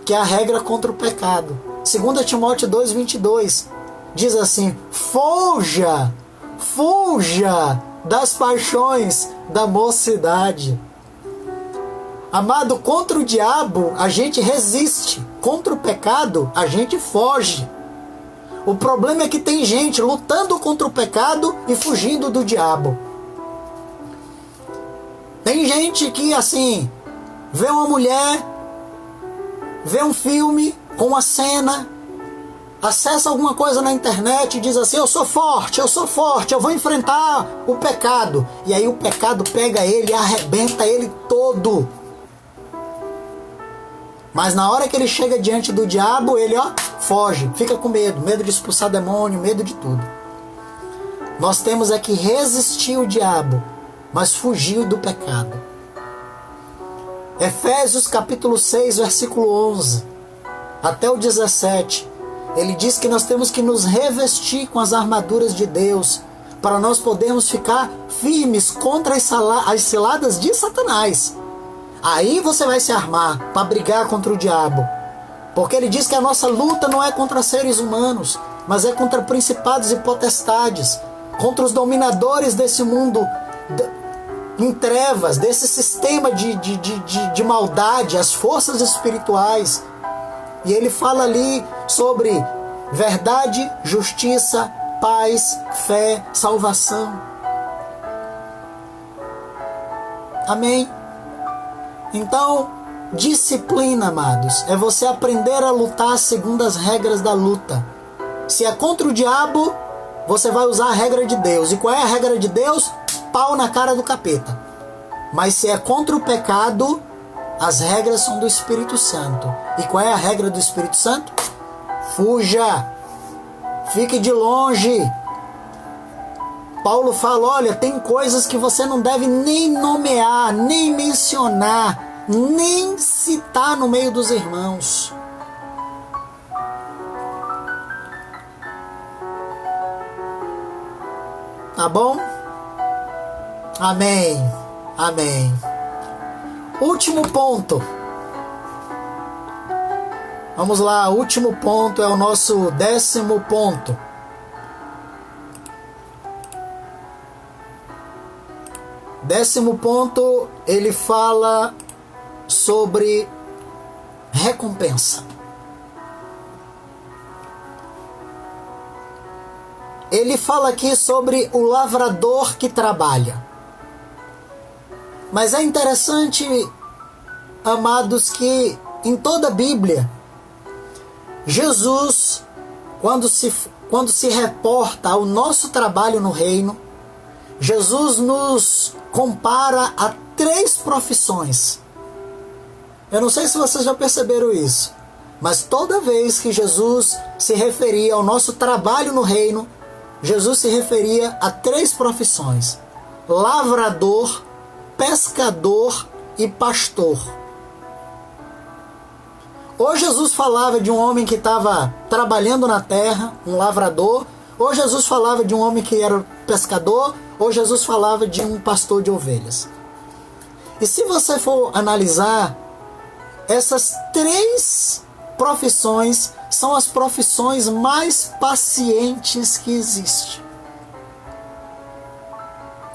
que é a regra contra o pecado. 2 Timóteo 2:22 diz assim: fuja das paixões da mocidade. Amado, contra o diabo a gente resiste, contra o pecado a gente foge. O problema é que tem gente lutando contra o pecado e fugindo do diabo. Tem gente que, assim, vê uma mulher, vê um filme com uma cena, acessa alguma coisa na internet e diz assim: eu sou forte, eu vou enfrentar o pecado. E aí o pecado pega ele e arrebenta ele todo. Mas na hora que ele chega diante do diabo, ele foge, fica com medo de expulsar demônio, medo de tudo. Nós temos é que resistir o diabo, mas fugir do pecado. Efésios capítulo 6, versículo 11 até o 17, ele diz que nós temos que nos revestir com as armaduras de Deus, para nós podermos ficar firmes contra as ciladas de Satanás. Aí você vai se armar para brigar contra o diabo. Porque ele diz que a nossa luta não é contra seres humanos, mas é contra principados e potestades, contra os dominadores desse mundo em trevas, desse sistema de maldade, as forças espirituais. E ele fala ali sobre verdade, justiça, paz, fé, salvação. Amém? Então, disciplina, amados, é você aprender a lutar segundo as regras da luta. Se é contra o diabo, você vai usar a regra de Deus. E qual é a regra de Deus? Pau na cara do capeta. Mas se é contra o pecado, as regras são do Espírito Santo. E qual é a regra do Espírito Santo? Fuja. Fique de longe. Paulo fala, olha, tem coisas que você não deve nem nomear, nem mencionar, nem citar no meio dos irmãos. Tá bom? Amém. Amém. Último ponto. Vamos lá, último ponto é o nosso 10º ponto. Décimo ponto, ele fala sobre recompensa. Ele fala aqui sobre o lavrador que trabalha. Mas é interessante, amados, que em toda a Bíblia, Jesus, quando se reporta ao nosso trabalho no reino, Jesus nos compara a 3 profissões. Eu não sei se vocês já perceberam isso, mas toda vez que Jesus se referia ao nosso trabalho no reino, Jesus se referia a 3 profissões: lavrador, pescador e pastor. Ou Jesus falava de um homem que estava trabalhando na terra, um lavrador, ou Jesus falava de um homem que era pescador, ou Jesus falava de um pastor de ovelhas. E se você for analisar, essas 3 profissões são as profissões mais pacientes que existem.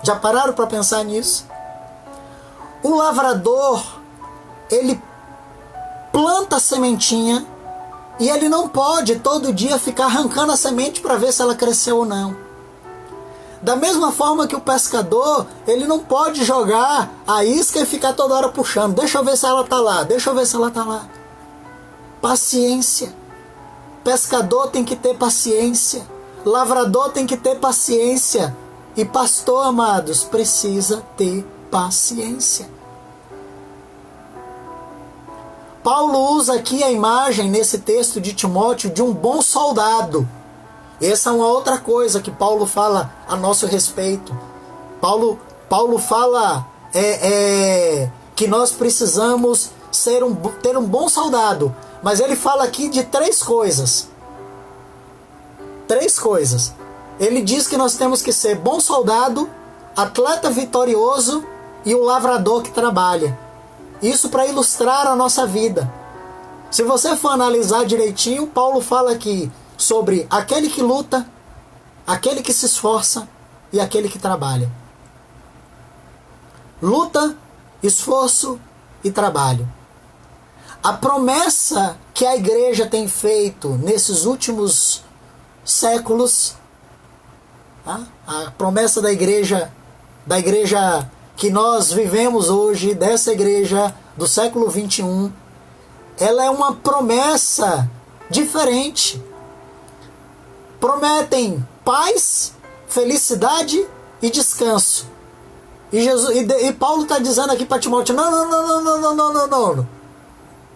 Já pararam para pensar nisso? O lavrador, ele planta a sementinha e ele não pode todo dia ficar arrancando a semente para ver se ela cresceu ou não. Da mesma forma que o pescador, ele não pode jogar a isca e ficar toda hora puxando. Deixa eu ver se ela está lá, deixa eu ver se ela está lá. Paciência. Pescador tem que ter paciência. Lavrador tem que ter paciência. E pastor, amados, precisa ter paciência. Paulo usa aqui a imagem nesse texto de Timóteo de um bom soldado. Essa é uma outra coisa que Paulo fala a nosso respeito. Paulo fala que nós precisamos ter um bom soldado. Mas ele fala aqui de 3 coisas. 3 coisas. Ele diz que nós temos que ser bom soldado, atleta vitorioso e o lavrador que trabalha. Isso para ilustrar a nossa vida. Se você for analisar direitinho, Paulo fala aqui sobre aquele que luta, aquele que se esforça e aquele que trabalha. Luta, esforço e trabalho. A promessa que a igreja tem feito nesses últimos séculos, a promessa da igreja que nós vivemos hoje, dessa igreja do século 21, ela é uma promessa diferente. Prometem paz, felicidade e descanso. E Paulo está dizendo aqui para Timóteo, não.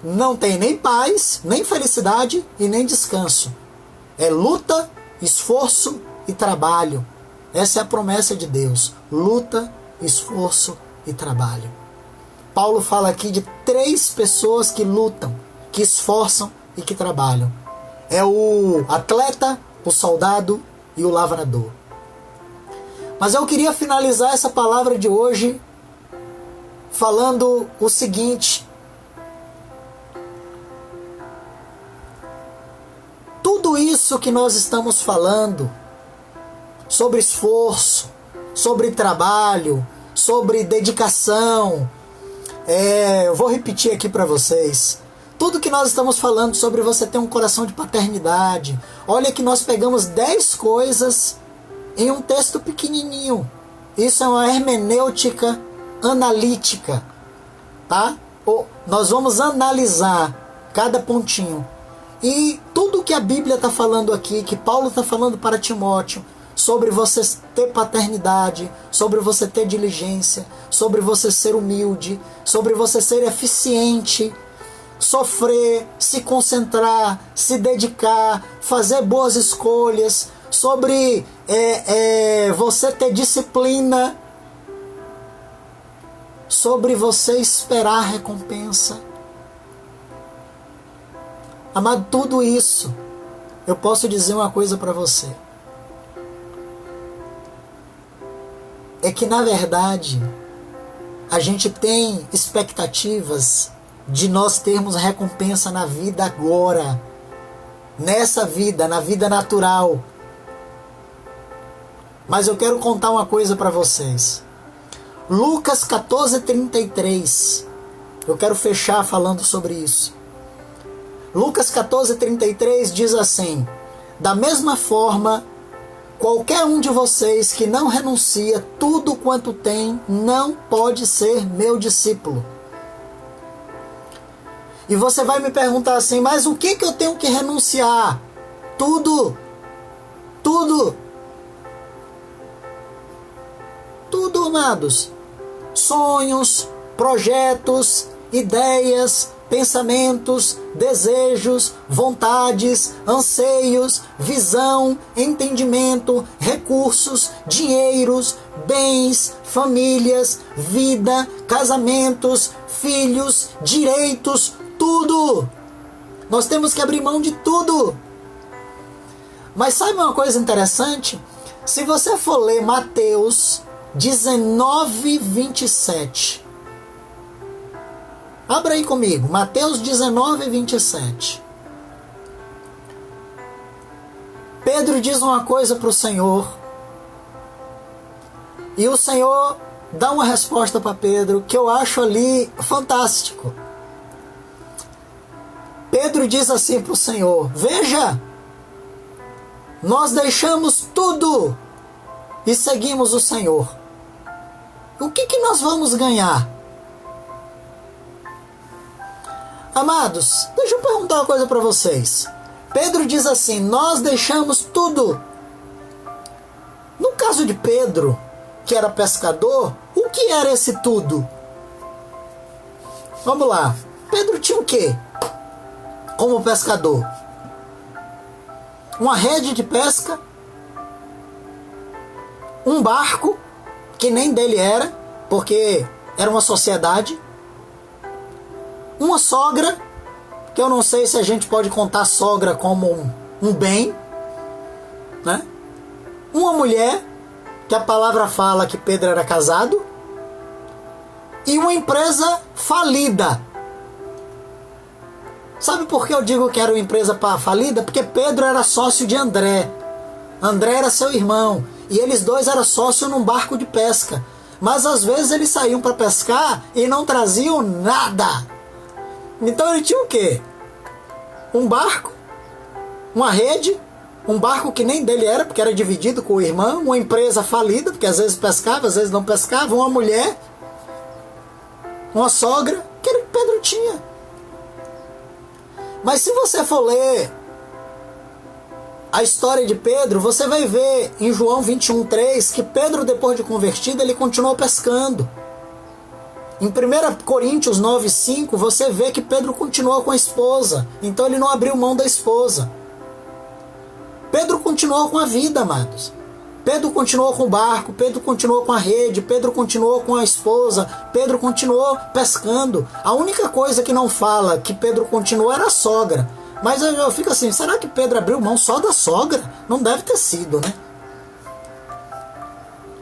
Não tem nem paz, nem felicidade e nem descanso. É luta, esforço e trabalho. Essa é a promessa de Deus: luta, esforço e trabalho. Paulo fala aqui de 3 pessoas que lutam, que esforçam e que trabalham. É o atleta, o soldado e o lavrador. Mas eu queria finalizar essa palavra de hoje falando o seguinte: tudo isso que nós estamos falando sobre esforço, sobre trabalho, sobre dedicação, eu vou repetir aqui para vocês. Tudo que nós estamos falando sobre você ter um coração de paternidade. Olha que nós pegamos 10 coisas em um texto pequenininho. Isso é uma hermenêutica analítica, tá? Nós vamos analisar cada pontinho. E tudo que a Bíblia está falando aqui, que Paulo está falando para Timóteo, sobre você ter paternidade, sobre você ter diligência, sobre você ser humilde, sobre você ser eficiente, sofrer, se concentrar, se dedicar, fazer boas escolhas, sobre você ter disciplina, sobre você esperar a recompensa. Amado, tudo isso, eu posso dizer uma coisa para você. É que, na verdade, a gente tem expectativas de nós termos recompensa na vida agora. Nessa vida, na vida natural. Mas eu quero contar uma coisa para vocês. Lucas 14:33. Eu quero fechar falando sobre isso. Lucas 14:33 diz assim: da mesma forma, qualquer um de vocês que não renuncia tudo quanto tem, não pode ser meu discípulo. E você vai me perguntar assim: mas o que eu tenho que renunciar? Tudo. Tudo. Tudo, amados. Sonhos, projetos, ideias, pensamentos, desejos, vontades, anseios, visão, entendimento, recursos, dinheiros, bens, famílias, vida, casamentos, filhos, direitos, tudo. Nós temos que abrir mão de tudo. Mas sabe uma coisa interessante? Se você for ler Mateus 19:27. Abra aí comigo, Mateus 19:27. Pedro diz uma coisa para o Senhor. E o Senhor dá uma resposta para Pedro que eu acho ali fantástico. Pedro diz assim para o Senhor: veja, nós deixamos tudo e seguimos o Senhor. O que nós vamos ganhar? Amados, deixa eu perguntar uma coisa para vocês. Pedro diz assim: nós deixamos tudo. No caso de Pedro, que era pescador, o que era esse tudo? Vamos lá. Pedro tinha o quê como pescador? Uma rede de pesca, um barco, que nem dele era, porque era uma sociedade, uma sogra, que eu não sei se a gente pode contar sogra como um bem, né? Uma mulher, que a palavra fala que Pedro era casado, e uma empresa falida. Sabe por que eu digo que era uma empresa falida? Porque Pedro era sócio de André. André era seu irmão, e eles dois eram sócios num barco de pesca. Mas às vezes eles saíam para pescar e não traziam nada. Então ele tinha o quê? Um barco, uma rede, um barco que nem dele era, porque era dividido com o irmão, uma empresa falida, porque às vezes pescava, às vezes não pescava, uma mulher, uma sogra, que Pedro tinha. Mas se você for ler a história de Pedro, você vai ver em João 21:3 que Pedro, depois de convertido, ele continuou pescando. Em 1 Coríntios 9:5 você vê que Pedro continuou com a esposa, então ele não abriu mão da esposa. Pedro continuou com a vida, amados. Pedro continuou com o barco, Pedro continuou com a rede, Pedro continuou com a esposa, Pedro continuou pescando. A única coisa que não fala que Pedro continuou era a sogra. Mas eu fico assim, será que Pedro abriu mão só da sogra? Não deve ter sido, né?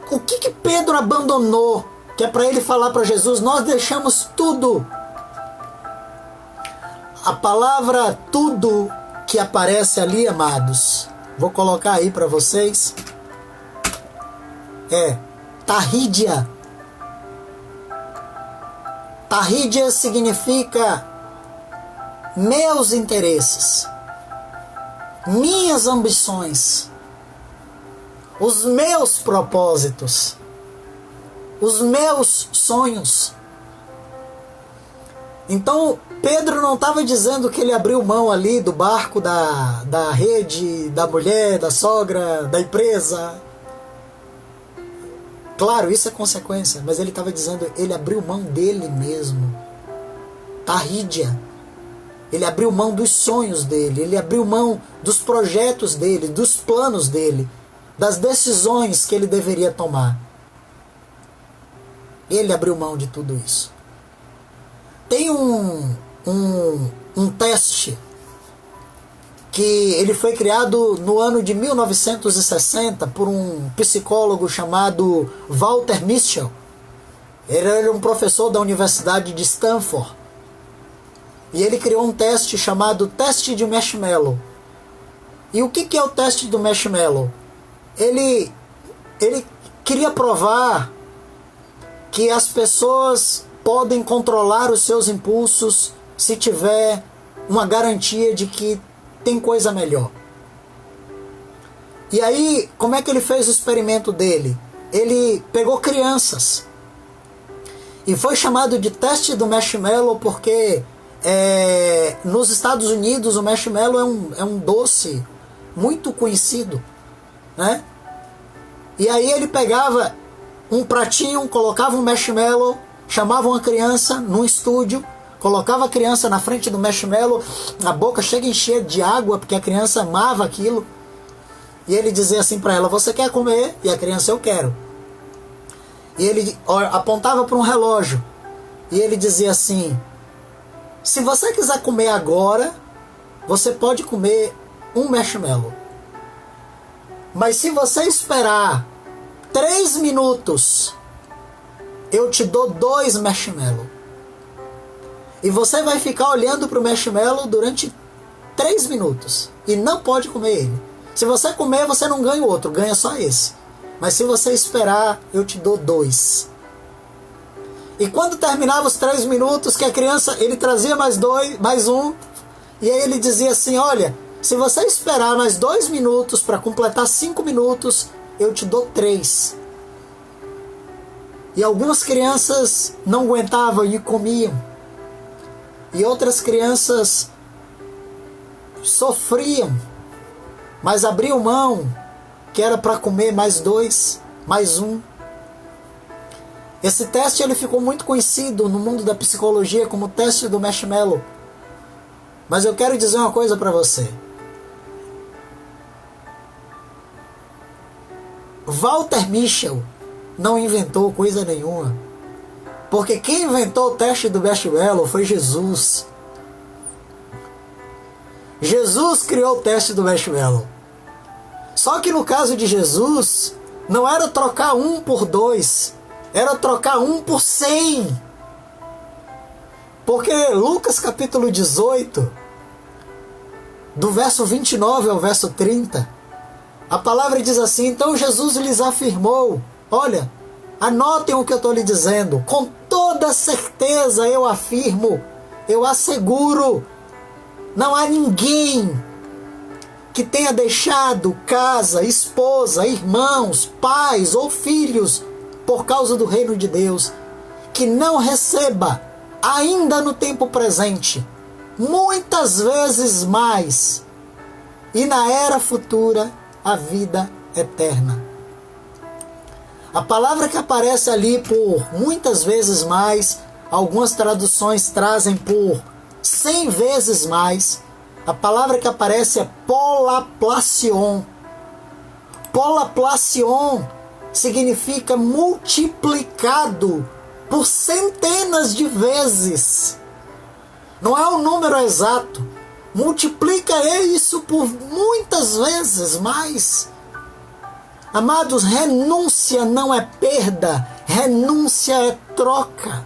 O que Pedro abandonou? Que é para ele falar para Jesus, nós deixamos tudo. A palavra tudo que aparece ali, amados, vou colocar aí para vocês, é tarrídia. Tarrídia significa meus interesses, minhas ambições, os meus propósitos, os meus sonhos. Então Pedro não estava dizendo que ele abriu mão ali do barco, da rede, da mulher, da sogra, da empresa. Claro, isso é consequência, mas ele estava dizendo, ele abriu mão dele mesmo. Tarrídia. Ele abriu mão dos sonhos dele, ele abriu mão dos projetos dele, dos planos dele, das decisões que ele deveria tomar. Ele abriu mão de tudo isso. Tem um teste que ele foi criado no ano de 1960 por um psicólogo chamado Walter Mischel. Ele era um professor da Universidade de Stanford. E ele criou um teste chamado teste de marshmallow. E o que é o teste do marshmallow? Ele queria provar que as pessoas podem controlar os seus impulsos se tiver uma garantia de que tem coisa melhor. E aí, como é que ele fez o experimento dele? Ele pegou crianças. E foi chamado de teste do marshmallow porque nos Estados Unidos o marshmallow é um doce muito conhecido, né? E aí ele pegava um pratinho, colocava um marshmallow, chamava uma criança num estúdio, colocava a criança na frente do marshmallow, a boca chega a encher de água, porque a criança amava aquilo. E ele dizia assim para ela, você quer comer? E a criança, eu quero. E ele apontava para um relógio. E ele dizia assim, se você quiser comer agora, você pode comer um marshmallow. Mas se você esperar 3 minutos, eu te dou 2 marshmallows. E você vai ficar olhando para o marshmallow durante 3 minutos. E não pode comer ele. Se você comer, você não ganha o outro, ganha só esse. Mas se você esperar, eu te dou 2. E quando terminava os 3 minutos, que a criança, ele trazia mais um. E aí ele dizia assim, olha, se você esperar mais 2 minutos para completar 5 minutos, eu te dou 3. E algumas crianças não aguentavam e comiam. E outras crianças sofriam, mas abriam mão, que era para comer mais 2, mais 1. Esse teste ele ficou muito conhecido no mundo da psicologia como o teste do marshmallow. Mas eu quero dizer uma coisa para você. Walter Mischel não inventou coisa nenhuma. Porque quem inventou o teste do marshmallow foi Jesus. Jesus criou o teste do marshmallow. Só que no caso de Jesus, não era trocar 1 por 2, era trocar 1 por 100. Porque Lucas capítulo 18, do verso 29 ao verso 30, a palavra diz assim, então Jesus lhes afirmou, olha, anotem o que eu estou lhe dizendo, com toda certeza eu afirmo, eu asseguro, não há ninguém que tenha deixado casa, esposa, irmãos, pais ou filhos por causa do reino de Deus, que não receba, ainda no tempo presente, muitas vezes mais, e na era futura, a vida eterna. A palavra que aparece ali por muitas vezes mais, algumas traduções trazem por 100 vezes mais, a palavra que aparece é polaplacion. Polaplacion significa multiplicado por centenas de vezes. Não é um número exato. Multiplica isso por muitas vezes mais. Amados, renúncia não é perda, renúncia é troca.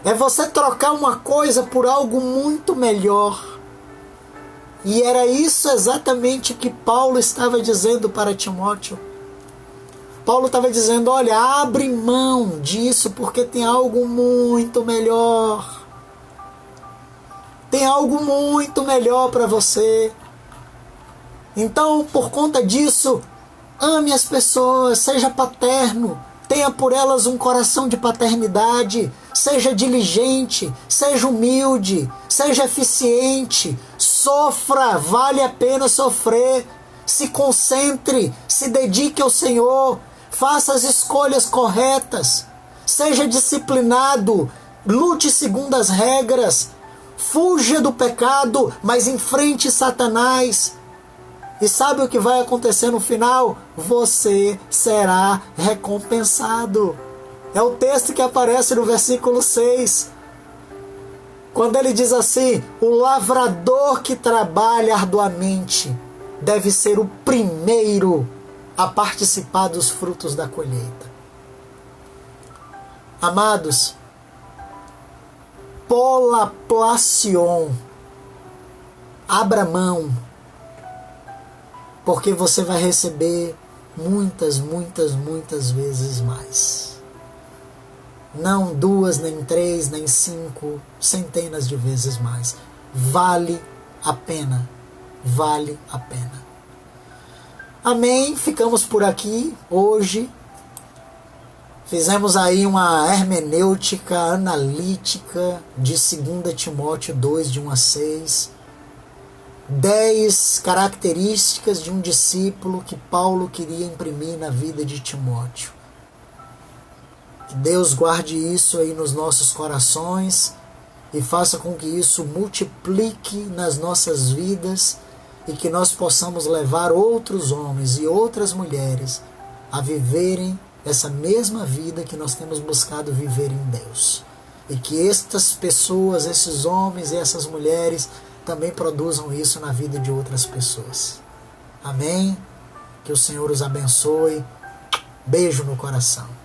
É você trocar uma coisa por algo muito melhor. E era isso exatamente que Paulo estava dizendo para Timóteo. Paulo estava dizendo, olha, abre mão disso porque tem algo muito melhor. Tem algo muito melhor para você. Então, por conta disso, ame as pessoas, seja paterno, tenha por elas um coração de paternidade, seja diligente, seja humilde, seja eficiente, sofra, vale a pena sofrer, se concentre, se dedique ao Senhor, faça as escolhas corretas, seja disciplinado, lute segundo as regras, fuja do pecado, mas enfrente Satanás. E sabe o que vai acontecer no final? Você será recompensado. É o texto que aparece no versículo 6. Quando ele diz assim, o lavrador que trabalha arduamente deve ser o primeiro a participar dos frutos da colheita. Amados, polaplacion, abra mão, porque você vai receber muitas vezes mais. Não 2, nem 3, nem 5, centenas de vezes mais. Vale a pena. Vale a pena. Amém? Ficamos por aqui hoje. Fizemos aí uma hermenêutica analítica de 2 Timóteo 2, de 1 a 6. 10 características de um discípulo que Paulo queria imprimir na vida de Timóteo. Que Deus guarde isso aí nos nossos corações e faça com que isso multiplique nas nossas vidas e que nós possamos levar outros homens e outras mulheres a viverem essa mesma vida que nós temos buscado viver em Deus. E que estas pessoas, esses homens e essas mulheres também produzam isso na vida de outras pessoas. Amém? Que o Senhor os abençoe. Beijo no coração.